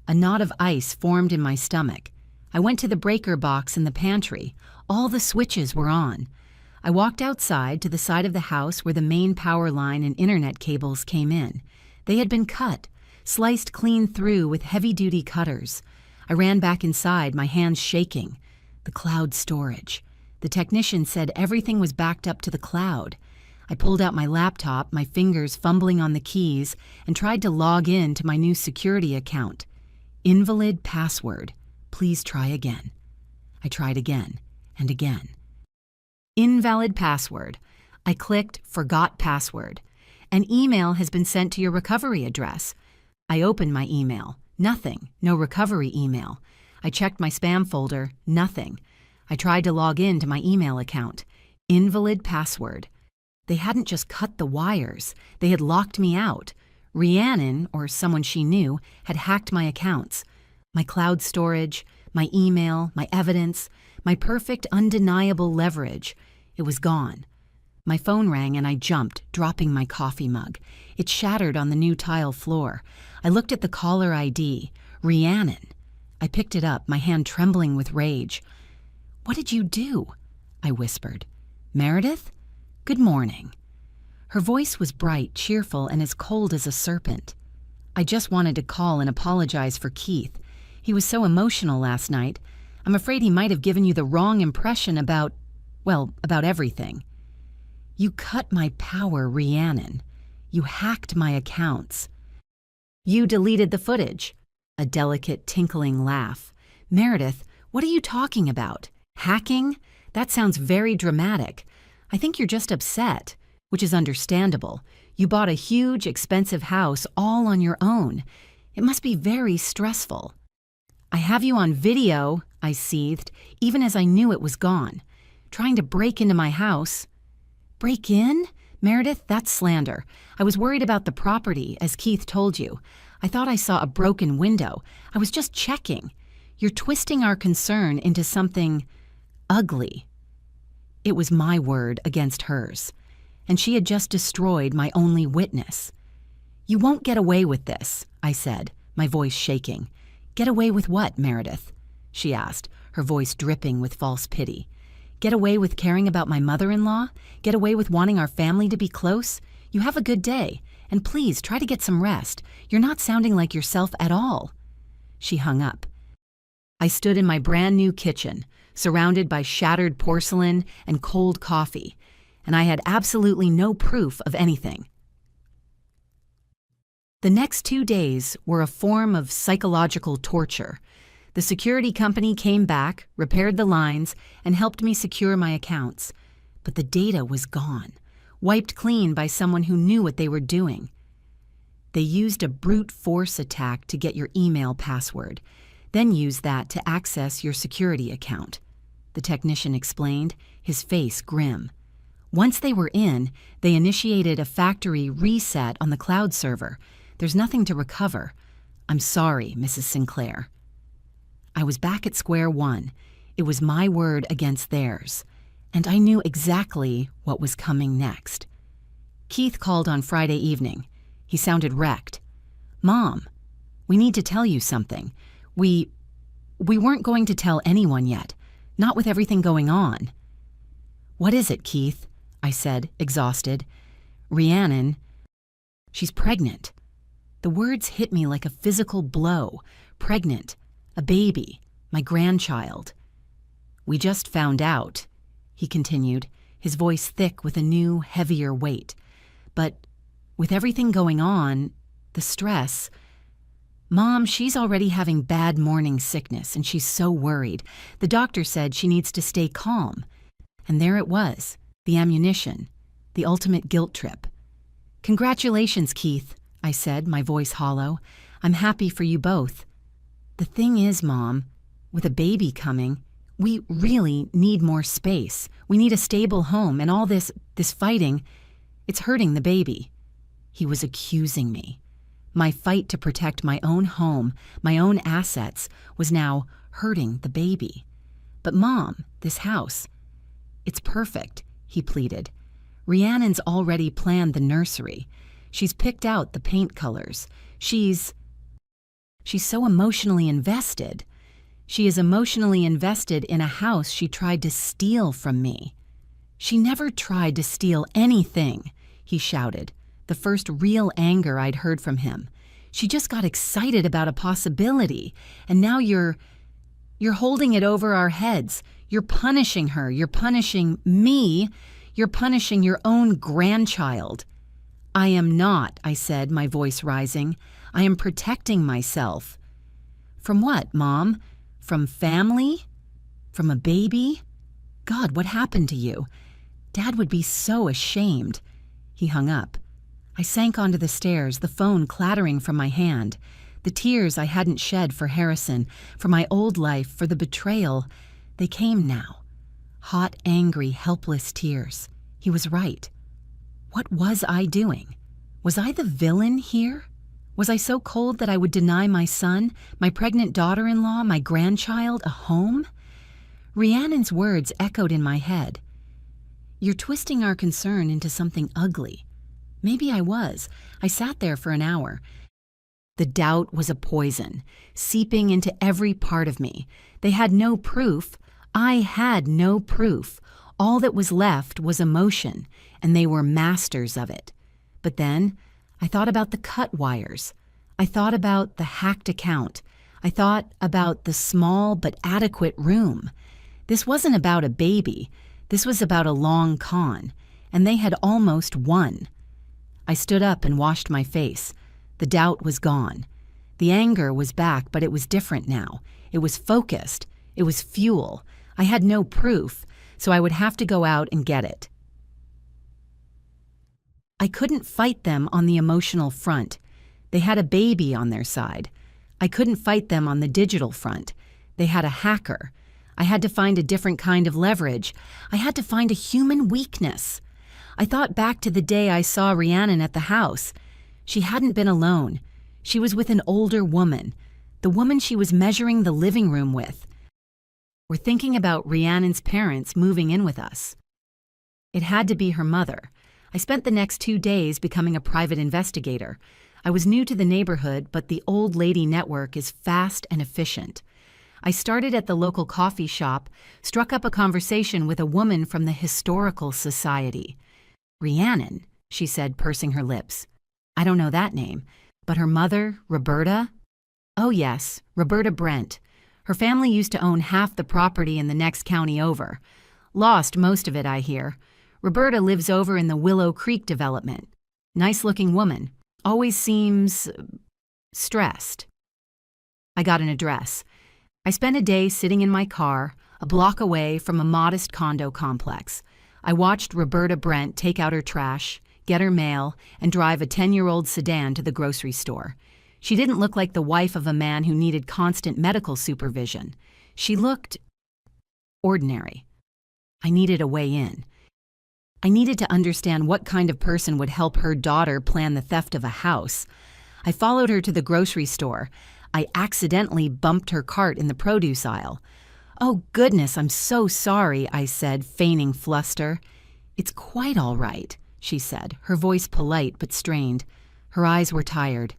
A knot of ice formed in my stomach. I went to the breaker box in the pantry. All the switches were on. I walked outside to the side of the house where the main power line and internet cables came in. They had been cut, sliced clean through with heavy-duty cutters. I ran back inside, my hands shaking. The cloud storage. The technician said everything was backed up to the cloud. I pulled out my laptop, my fingers fumbling on the keys, and tried to log in to my new security account. Invalid password. Please try again. I tried again and again. Invalid password. I clicked Forgot Password. An email has been sent to your recovery address. I opened my email. Nothing. No recovery email. I checked my spam folder. Nothing. I tried to log in to my email account. Invalid password. They hadn't just cut the wires. They had locked me out. Rhiannon, or someone she knew, had hacked my accounts. My cloud storage, my email, my evidence, my perfect, undeniable leverage. It was gone. My phone rang and I jumped, dropping my coffee mug. It shattered on the new tile floor. I looked at the caller ID. Rhiannon. I picked it up, my hand trembling with rage. What did you do? I whispered. Meredith? Good morning. Her voice was bright, cheerful, and as cold as a serpent. I just wanted to call and apologize for Keith. He was so emotional last night. I'm afraid he might have given you the wrong impression about everything. You cut my power, Rhiannon. You hacked my accounts. You deleted the footage. A delicate, tinkling laugh. Meredith, what are you talking about? Hacking? That sounds very dramatic. I think you're just upset, which is understandable. You bought a huge, expensive house all on your own. It must be very stressful. I have you on video, I seethed, even as I knew it was gone. Trying to break into my house. Break in? Meredith, that's slander. I was worried about the property, as Keith told you. I thought I saw a broken window. I was just checking. You're twisting our concern into something ugly. It was my word against hers, and she had just destroyed my only witness. "You won't get away with this," I said, my voice shaking. "Get away with what, Meredith?" she asked, her voice dripping with false pity. "Get away with caring about my mother-in-law? Get away with wanting our family to be close? You have a good day, and please try to get some rest. You're not sounding like yourself at all." She hung up. I stood in my brand new kitchen, surrounded by shattered porcelain and cold coffee, and I had absolutely no proof of anything. The next 2 days were a form of psychological torture. The security company came back, repaired the lines, and helped me secure my accounts. But the data was gone, wiped clean by someone who knew what they were doing. They used a brute force attack to get your email password, then used that to access your security account, the technician explained, his face grim. Once they were in, they initiated a factory reset on the cloud server. There's nothing to recover. I'm sorry, Mrs. Sinclair. I was back at square one. It was my word against theirs, and I knew exactly what was coming next. Keith called on Friday evening. He sounded wrecked. "Mom, we need to tell you something. We weren't going to tell anyone yet, not with everything going on." "What is it, Keith?" I said, exhausted. "Rhiannon, she's pregnant." The words hit me like a physical blow. Pregnant, a baby, my grandchild. "We just found out," he continued, his voice thick with a new, heavier weight. "But with everything going on, the stress... Mom, she's already having bad morning sickness, and she's so worried. The doctor said she needs to stay calm." And there it was, the ammunition, the ultimate guilt trip. "Congratulations, Keith," I said, my voice hollow. "I'm happy for you both. The thing is, Mom, with a baby coming, we really need more space. We need a stable home, and all this fighting, it's hurting the baby." He was accusing me. My fight to protect my own home, my own assets, was now hurting the baby. "But Mom, this house, it's perfect," he pleaded. "Rhiannon's already planned the nursery. She's picked out the paint colors. She's so emotionally invested. She is emotionally invested in a house she tried to steal from me." "She never tried to steal anything," he shouted, the first real anger I'd heard from him. "She just got excited about a possibility, and now you're holding it over our heads. You're punishing her. You're punishing me. You're punishing your own grandchild." "I am not," I said, my voice rising. "I am protecting myself." "From what, Mom? From family? From a baby? God, what happened to you? Dad would be so ashamed." He hung up. I sank onto the stairs, the phone clattering from my hand. The tears I hadn't shed for Harrison, for my old life, for the betrayal, they came now. Hot, angry, helpless tears. He was right. What was I doing? Was I the villain here? Was I so cold that I would deny my son, my pregnant daughter-in-law, my grandchild, a home? Rhiannon's words echoed in my head. "You're twisting our concern into something ugly." Maybe I was. I sat there for an hour. The doubt was a poison, seeping into every part of me. They had no proof. I had no proof. All that was left was emotion, and they were masters of it. But then I thought about the cut wires. I thought about the hacked account. I thought about the small but adequate room. This wasn't about a baby. This was about a long con, and they had almost won. I stood up and washed my face. The doubt was gone. The anger was back, but it was different now. It was focused. It was fuel. I had no proof, so I would have to go out and get it. I couldn't fight them on the emotional front. They had a baby on their side. I couldn't fight them on the digital front. They had a hacker. I had to find a different kind of leverage. I had to find a human weakness. I thought back to the day I saw Rhiannon at the house. She hadn't been alone. She was with an older woman, the woman she was measuring the living room with. We're thinking about Rhiannon's parents moving in with us. It had to be her mother. I spent the next 2 days becoming a private investigator. I was new to the neighborhood, but the old lady network is fast and efficient. I started at the local coffee shop, struck up a conversation with a woman from the Historical Society. Rhiannon, she said, pursing her lips. I don't know that name, but her mother, Roberta? Oh yes, Roberta Brent. Her family used to own half the property in the next county over. Lost most of it, I hear. Roberta lives over in the Willow Creek development. Nice-looking woman. Always seems stressed. I got an address. I spent a day sitting in my car, a block away from a modest condo complex. I watched Roberta Brent take out her trash, get her mail, and drive a 10-year-old sedan to the grocery store. She didn't look like the wife of a man who needed constant medical supervision. She looked ordinary. I needed a way in. I needed to understand what kind of person would help her daughter plan the theft of a house. I followed her to the grocery store. I accidentally bumped her cart in the produce aisle. "Oh, goodness, I'm so sorry," I said, feigning fluster. "It's quite all right," she said, her voice polite but strained. Her eyes were tired.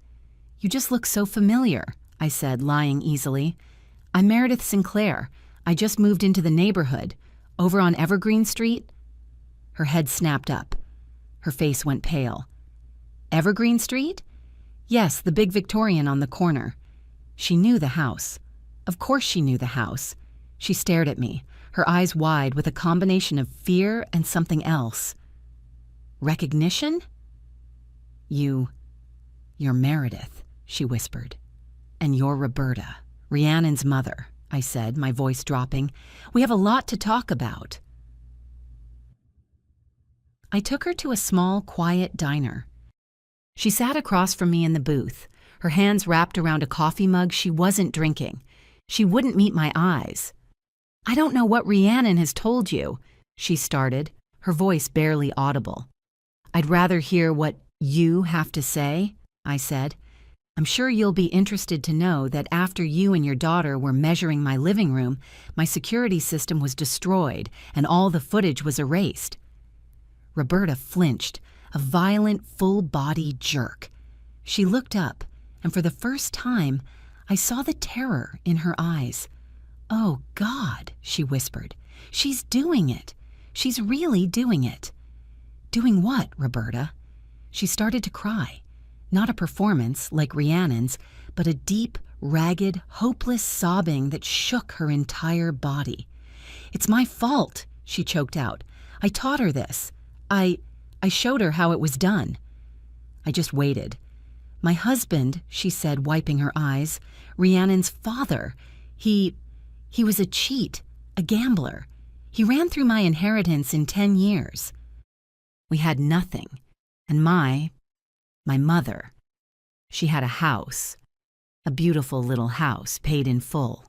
"You just look so familiar," I said, lying easily. "I'm Meredith Sinclair. I just moved into the neighborhood. Over on Evergreen Street?" Her head snapped up. Her face went pale. "Evergreen Street?" "Yes, the big Victorian on the corner." She knew the house. Of course she knew the house. She stared at me, her eyes wide with a combination of fear and something else. "Recognition?" You're Meredith," she whispered. "And you're Roberta, Rhiannon's mother," I said, my voice dropping. "We have a lot to talk about." I took her to a small, quiet diner. She sat across from me in the booth, her hands wrapped around a coffee mug she wasn't drinking. She wouldn't meet my eyes. "I don't know what Rhiannon has told you," she started, her voice barely audible. "I'd rather hear what you have to say," I said. "I'm sure you'll be interested to know that after you and your daughter were measuring my living room, my security system was destroyed and all the footage was erased." Roberta flinched, a violent, full-body jerk. She looked up, and for the first time, I saw the terror in her eyes. "Oh, God," she whispered. "She's doing it. She's really doing it." "Doing what, Roberta?" She started to cry. Not a performance, like Rhiannon's, but a deep, ragged, hopeless sobbing that shook her entire body. "It's my fault," she choked out. "I taught her this. I showed her how it was done." I just waited. "My husband," she said, wiping her eyes, "Rhiannon's father, he was a cheat, a gambler. He ran through my inheritance in 10 years. We had nothing, and my mother, she had a house, a beautiful little house paid in full."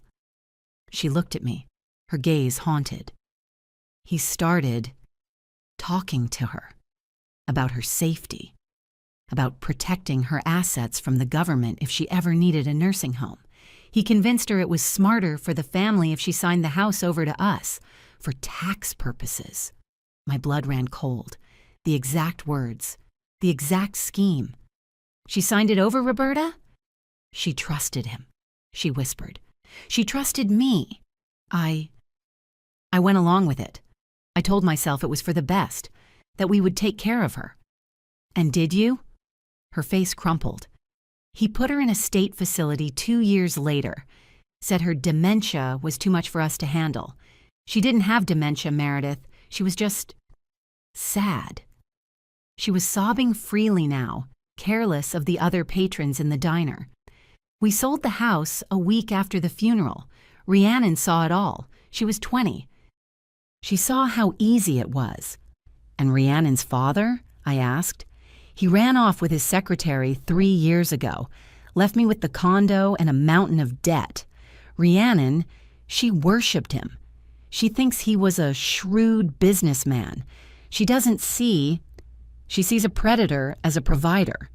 She looked at me, her gaze haunted. "He started talking to her about her safety, about protecting her assets from the government if she ever needed a nursing home. He convinced her it was smarter for the family if she signed the house over to us, for tax purposes." My blood ran cold. The exact words, the exact scheme. "She signed it over, Roberta?" "She trusted him," she whispered. "She trusted me. I went along with it. I told myself it was for the best, that we would take care of her." "And did you?" Her face crumpled. "He put her in a state facility 2 years later. Said her dementia was too much for us to handle. She didn't have dementia, Meredith. She was just sad." She was sobbing freely now, careless of the other patrons in the diner. "We sold the house a week after the funeral. Rhiannon saw it all. She was 20. She saw how easy it was." "And Rhiannon's father?" I asked. "He ran off with his secretary 3 years ago, left me with the condo and a mountain of debt. Rhiannon, she worshipped him. She thinks he was a shrewd businessman. She sees a predator as a provider."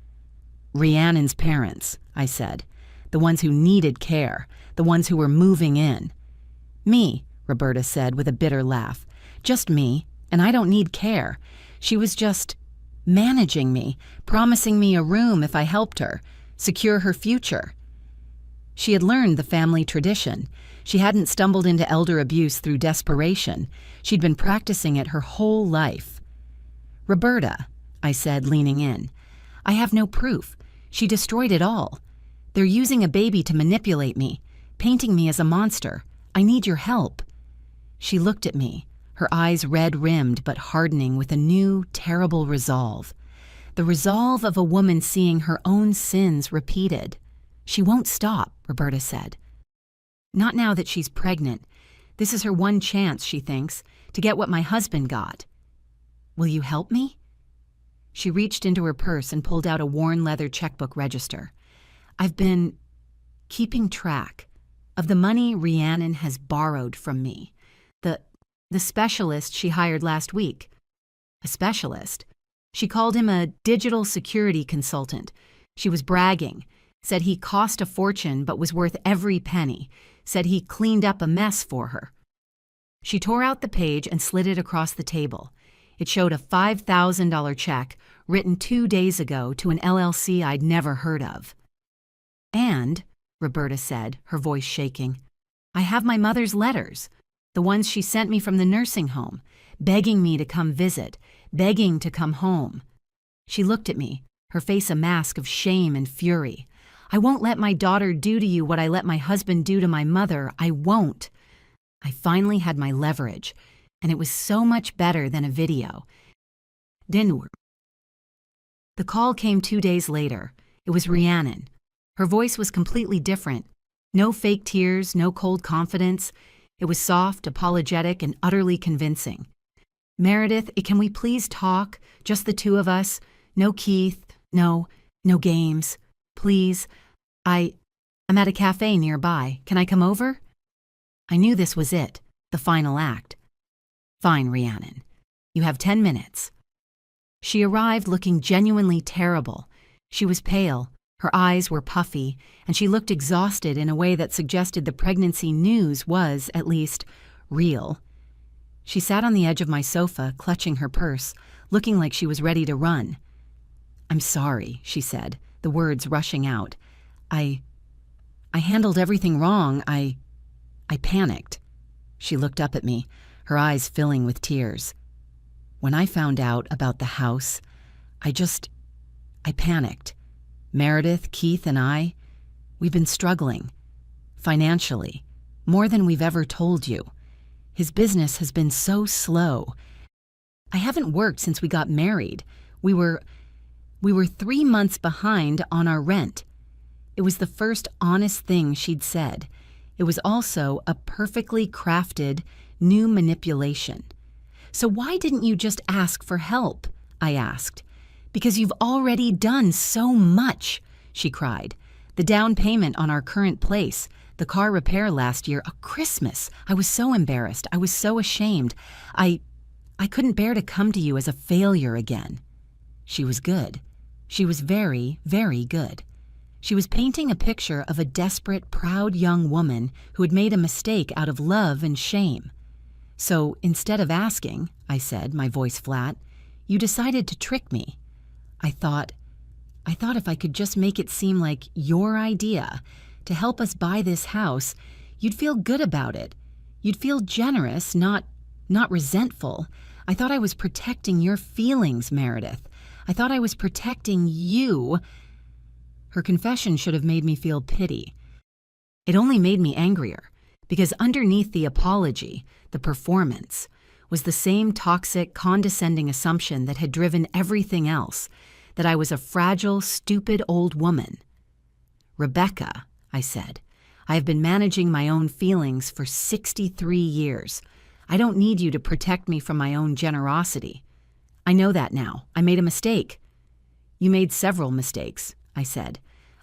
"Rhiannon's parents," I said. "The ones who needed care, the ones who were moving in." "Me," Roberta said with a bitter laugh. "Just me, and I don't need care. She was just managing me, promising me a room if I helped her, secure her future. She had learned the family tradition. She hadn't stumbled into elder abuse through desperation. She'd been practicing it her whole life. "Roberta," I said, leaning in, "I have no proof. She destroyed it all. They're using a baby to manipulate me, painting me as a monster. I need your help." She looked at me, her eyes red-rimmed but hardening with a new, terrible resolve. The resolve of a woman seeing her own sins repeated. "She won't stop," Roberta said. "Not now that she's pregnant. This is her one chance, she thinks, to get what my husband got. Will you help me?" She reached into her purse and pulled out a worn leather checkbook register. "I've been keeping track of the money Rhiannon has borrowed from me. The specialist she hired last week." "A specialist?" She called him a digital security consultant. She was bragging, said he cost a fortune but was worth every penny, said he cleaned up a mess for her. She tore out the page and slid it across the table. It showed a $5,000 check written 2 days ago to an LLC I'd never heard of. "And," Roberta said, her voice shaking, "I have my mother's letters, the ones she sent me from the nursing home, begging me to come visit, begging to come home." She looked at me, her face a mask of shame and fury. "I won't let my daughter do to you what I let my husband do to my mother. I won't." I finally had my leverage, and it was so much better than a video. The call came 2 days later. It was Rhiannon. Her voice was completely different. No fake tears, no cold confidence. It was soft, apologetic, and utterly convincing. "Meredith, can we please talk? Just the two of us. No Keith. No games. Please. I'm at a cafe nearby. Can I come over?" I knew this was it, the final act. "Fine, Rhiannon. You have 10 minutes. She arrived looking genuinely terrible. She was pale, her eyes were puffy, and she looked exhausted in a way that suggested the pregnancy news was, at least, real. She sat on the edge of my sofa, clutching her purse, looking like she was ready to run. "I'm sorry," she said, the words rushing out. I handled everything wrong. I panicked." She looked up at me, her eyes filling with tears. "When I found out about the house, I panicked. Meredith, Keith, and we've been struggling. Financially. More than we've ever told you. His business has been so slow. I haven't worked since we got married. We were 3 months behind on our rent." It was the first honest thing she'd said. It was also a perfectly crafted new manipulation. "So why didn't you just ask for help?" I asked. "Because you've already done so much," she cried. "The down payment on our current place, the car repair last year, a Christmas. I was so embarrassed. I was so ashamed. I couldn't bear to come to you as a failure again." She was good. She was very, very good. She was painting a picture of a desperate, proud young woman who had made a mistake out of love and shame. "So instead of asking," I said, my voice flat, "you decided to trick me. I thought if I could just make it seem like your idea to help us buy this house, you'd feel good about it. You'd feel generous, not resentful. I thought I was protecting your feelings, Meredith. I thought I was protecting you." Her confession should have made me feel pity. It only made me angrier, because underneath the apology, the performance, was the same toxic, condescending assumption that had driven everything else, that I was a fragile, stupid old woman. "Rebecca," I said, "I have been managing my own feelings for 63 years. I don't need you to protect me from my own generosity. I know that now. I made a mistake." "You made several mistakes," I said.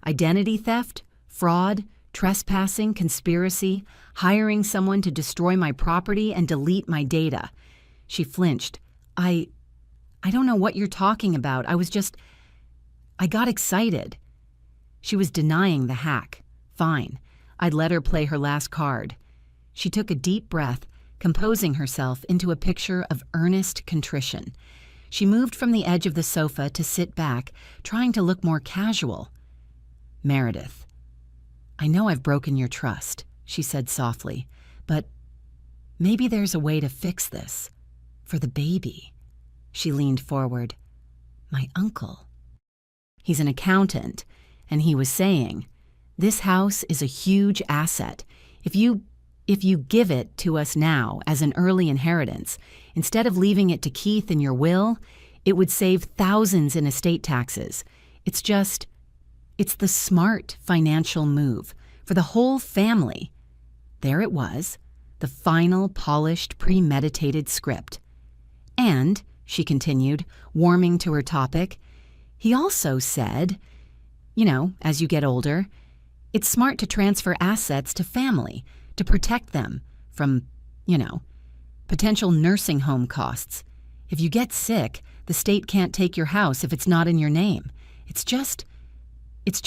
"Identity theft, fraud, trespassing, conspiracy, hiring someone to destroy my property and delete my data." She flinched. I don't know what you're talking about. I got excited." She was denying the hack. Fine. I'd let her play her last card. She took a deep breath, composing herself into a picture of earnest contrition. She moved from the edge of the sofa to sit back, trying to look more casual. "Meredith, I know I've broken your trust," she said softly, "but maybe there's a way to fix this. For the baby." She leaned forward. "My uncle. He's an accountant, and he was saying, this house is a huge asset. If you give it to us now as an early inheritance, instead of leaving it to Keith in your will, it would save thousands in estate taxes. It's the smart financial move for the whole family." There it was, the final polished, premeditated script. "And," she continued, warming to her topic, "he also said, as you get older, it's smart to transfer assets to family, to protect them from, potential nursing home costs. If you get sick, the state can't take your house if it's not in your name. It's just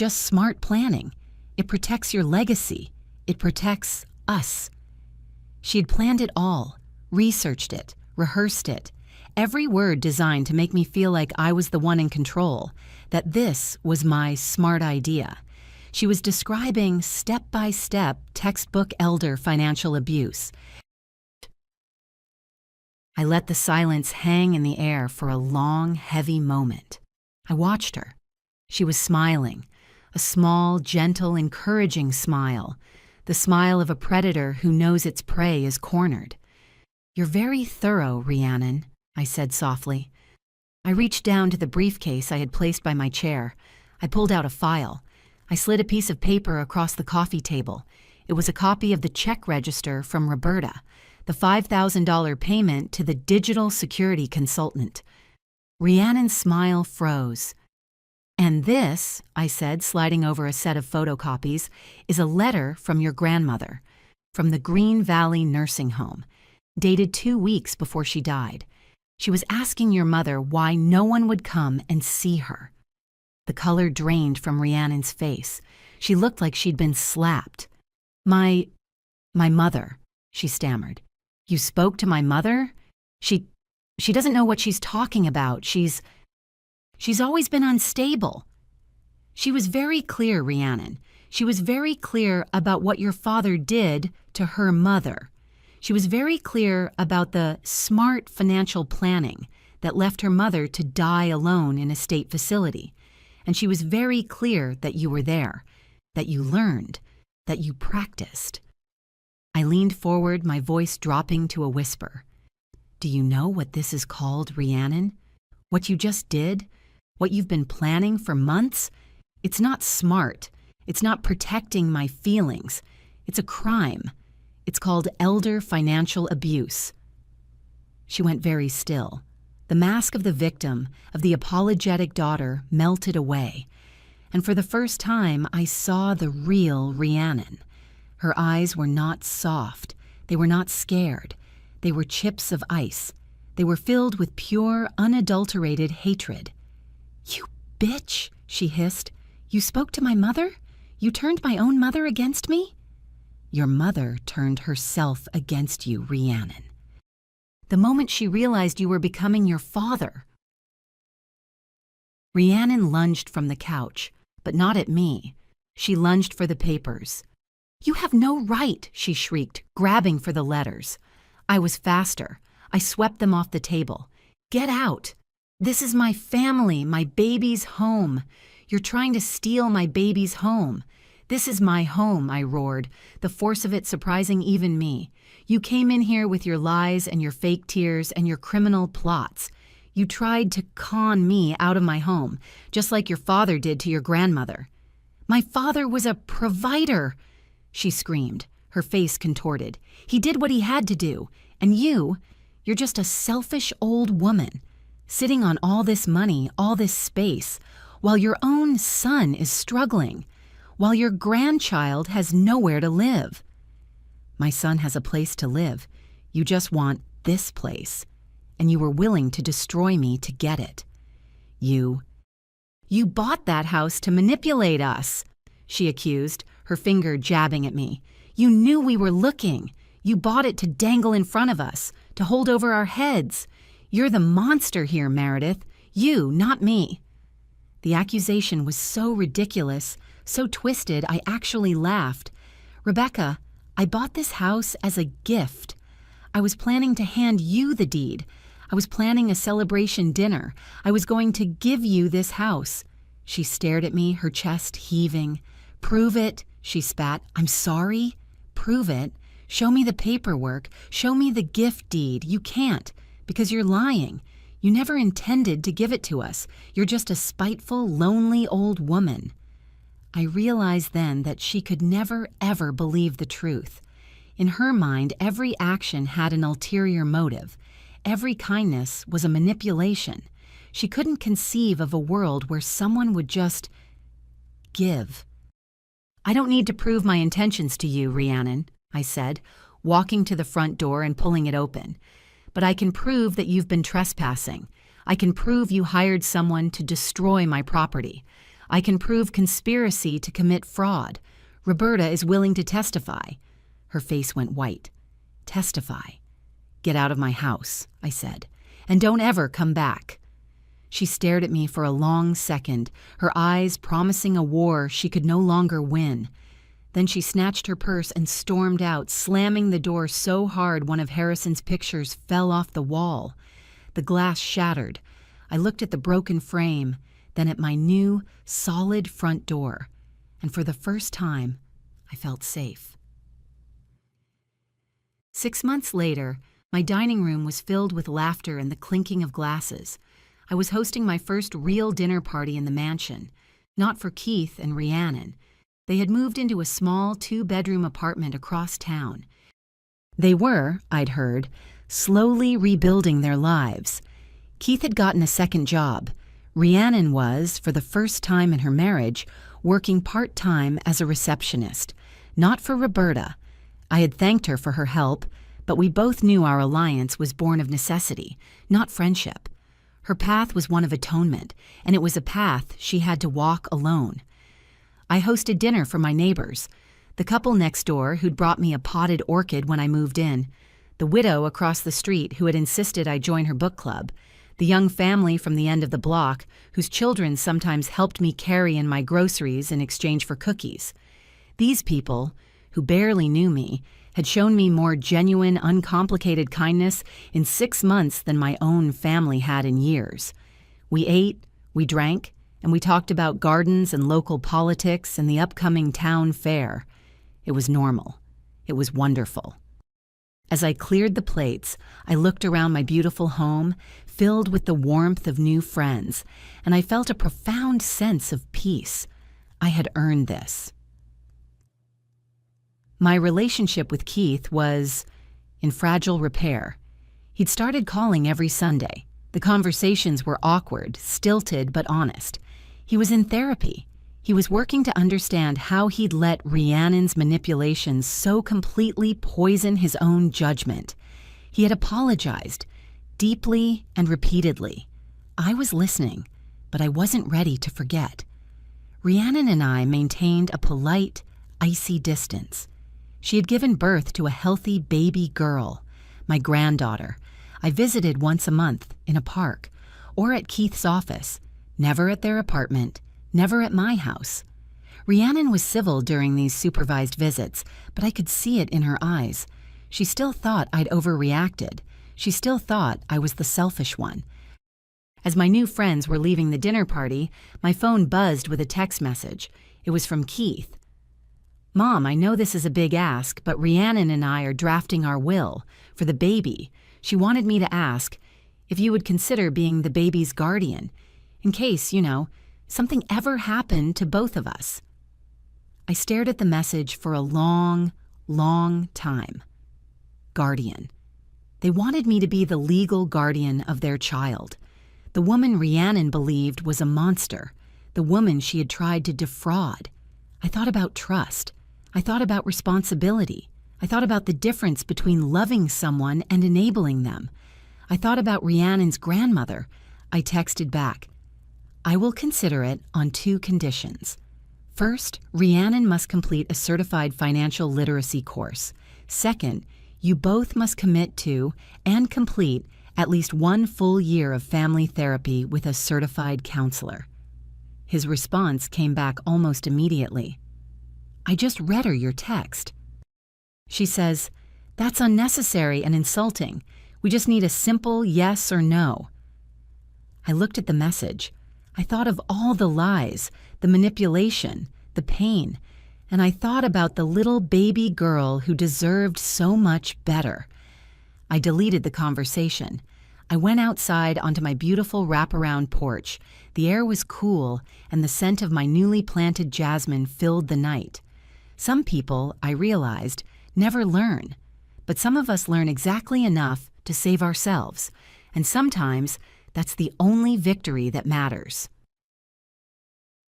smart planning. It protects your legacy. It protects us." She had planned it all, researched it, rehearsed it, every word designed to make me feel like I was the one in control, that this was my smart idea. She was describing step-by-step textbook elder financial abuse. I let the silence hang in the air for a long, heavy moment. I watched her. She was smiling, a small, gentle, encouraging smile, the smile of a predator who knows its prey is cornered. "You're very thorough, Rhiannon," I said softly. I reached down to the briefcase I had placed by my chair. I pulled out a file. I slid a piece of paper across the coffee table. It was a copy of the check register from Roberta, the $5,000 payment to the digital security consultant. Rhiannon's smile froze. "And this," I said, sliding over a set of photocopies, "is a letter from your grandmother, from the Green Valley Nursing Home, dated 2 weeks before she died. She was asking your mother why no one would come and see her." The color drained from Rhiannon's face. She looked like she'd been slapped. My mother," she stammered. "You spoke to my mother? She doesn't know what she's talking about. She's always been unstable." "She was very clear, Rhiannon. She was very clear about what your father did to her mother. She was very clear about the smart financial planning that left her mother to die alone in a state facility. And she was very clear that you were there, that you learned, that you practiced." I leaned forward, my voice dropping to a whisper. "Do you know what this is called, Rhiannon? What you just did? What you've been planning for months? It's not smart. It's not protecting my feelings. It's a crime. It's called elder financial abuse." She went very still. The mask of the victim, of the apologetic daughter, melted away. And for the first time, I saw the real Rhiannon. Her eyes were not soft. They were not scared. They were chips of ice. They were filled with pure, unadulterated hatred. "You bitch," she hissed. "You spoke to my mother? You turned my own mother against me?" "Your mother turned herself against you, Rhiannon. The moment she realized you were becoming your father." Rhiannon lunged from the couch, but not at me. She lunged for the papers. "You have no right," she shrieked, grabbing for the letters. I was faster. I swept them off the table. "Get out. This is my family, my baby's home. You're trying to steal my baby's home. This is my home," I roared, the force of it surprising even me. "You came in here with your lies and your fake tears and your criminal plots. You tried to con me out of my home, just like your father did to your grandmother." "My father was a provider," she screamed, her face contorted. "He did what he had to do. And you're just a selfish old woman, sitting on all this money, all this space, while your own son is struggling, while your grandchild has nowhere to live." "My son has a place to live. You just want this place. And you were willing to destroy me to get it. You bought that house to manipulate us," she accused, her finger jabbing at me. "You knew we were looking. You bought it to dangle in front of us, to hold over our heads. You're the monster here, Meredith. You, not me." The accusation was so ridiculous, so twisted, I actually laughed. "Rebecca, I bought this house as a gift. I was planning to hand you the deed. I was planning a celebration dinner. I was going to give you this house." She stared at me, her chest heaving. "Prove it," she spat. "I'm sorry? Prove it. Show me the paperwork. Show me the gift deed. You can't, because you're lying. You never intended to give it to us. You're just a spiteful, lonely old woman." I realized then that she could never, ever believe the truth. In her mind, every action had an ulterior motive. Every kindness was a manipulation. She couldn't conceive of a world where someone would just give. "I don't need to prove my intentions to you, Rhiannon," I said, walking to the front door and pulling it open. "But I can prove that you've been trespassing. I can prove you hired someone to destroy my property. I can prove conspiracy to commit fraud. Roberta is willing to testify." Her face went white. "Testify? Get out of my house," I said, "and don't ever come back." She stared at me for a long second, her eyes promising a war she could no longer win. Then she snatched her purse and stormed out, slamming the door so hard one of Harrison's pictures fell off the wall. The glass shattered. I looked at the broken frame, then at my new, solid front door, and for the first time, I felt safe. 6 months later, my dining room was filled with laughter and the clinking of glasses. I was hosting my first real dinner party in the mansion, not for Keith and Rhiannon. They had moved into a small 2-bedroom apartment across town. They were, I'd heard, slowly rebuilding their lives. Keith had gotten a second job. Rhiannon was, for the first time in her marriage, working part-time as a receptionist. Not for Roberta. I had thanked her for her help, but we both knew our alliance was born of necessity, not friendship. Her path was one of atonement, and it was a path she had to walk alone. I hosted dinner for my neighbors, the couple next door who'd brought me a potted orchid when I moved in, the widow across the street who had insisted I join her book club, the young family from the end of the block whose children sometimes helped me carry in my groceries in exchange for cookies. These people, who barely knew me, had shown me more genuine, uncomplicated kindness in 6 months than my own family had in years. We ate, we drank, and we talked about gardens and local politics and the upcoming town fair. It was normal. It was wonderful. As I cleared the plates, I looked around my beautiful home, filled with the warmth of new friends, and I felt a profound sense of peace. I had earned this. My relationship with Keith was in fragile repair. He'd started calling every Sunday. The conversations were awkward, stilted, but honest. He was in therapy. He was working to understand how he'd let Rhiannon's manipulations so completely poison his own judgment. He had apologized, deeply and repeatedly. I was listening, but I wasn't ready to forget. Rhiannon and I maintained a polite, icy distance. She had given birth to a healthy baby girl, my granddaughter. I visited once a month in a park or at Keith's office, never at their apartment, never at my house. Rhiannon was civil during these supervised visits, but I could see it in her eyes. She still thought I'd overreacted. She still thought I was the selfish one. As my new friends were leaving the dinner party, my phone buzzed with a text message. It was from Keith. "Mom, I know this is a big ask, but Rhiannon and I are drafting our will for the baby. She wanted me to ask if you would consider being the baby's guardian, in case, something ever happened to both of us." I stared at the message for a long, long time. Guardian. They wanted me to be the legal guardian of their child. The woman Rhiannon believed was a monster, the woman she had tried to defraud. I thought about trust. I thought about responsibility. I thought about the difference between loving someone and enabling them. I thought about Rhiannon's grandmother. I texted back, "I will consider it on 2 conditions. First, Rhiannon must complete a certified financial literacy course. Second, you both must commit to and complete at least 1 full year of family therapy with a certified counselor. His response came back almost immediately. "I just read her your text." She says, "That's unnecessary and insulting. We just need a simple yes or no." I looked at the message. I thought of all the lies, the manipulation, the pain, and I thought about the little baby girl who deserved so much better. I deleted the conversation. I went outside onto my beautiful wraparound porch. The air was cool, and the scent of my newly planted jasmine filled the night. Some people, I realized, never learn, but some of us learn exactly enough to save ourselves, and sometimes that's the only victory that matters.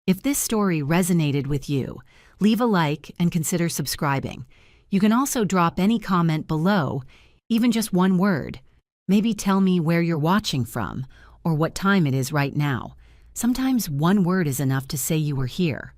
If this story resonated with you, leave a like and consider subscribing. You can also drop any comment below, even just one word. Maybe tell me where you're watching from or what time it is right now. Sometimes one word is enough to say you were here.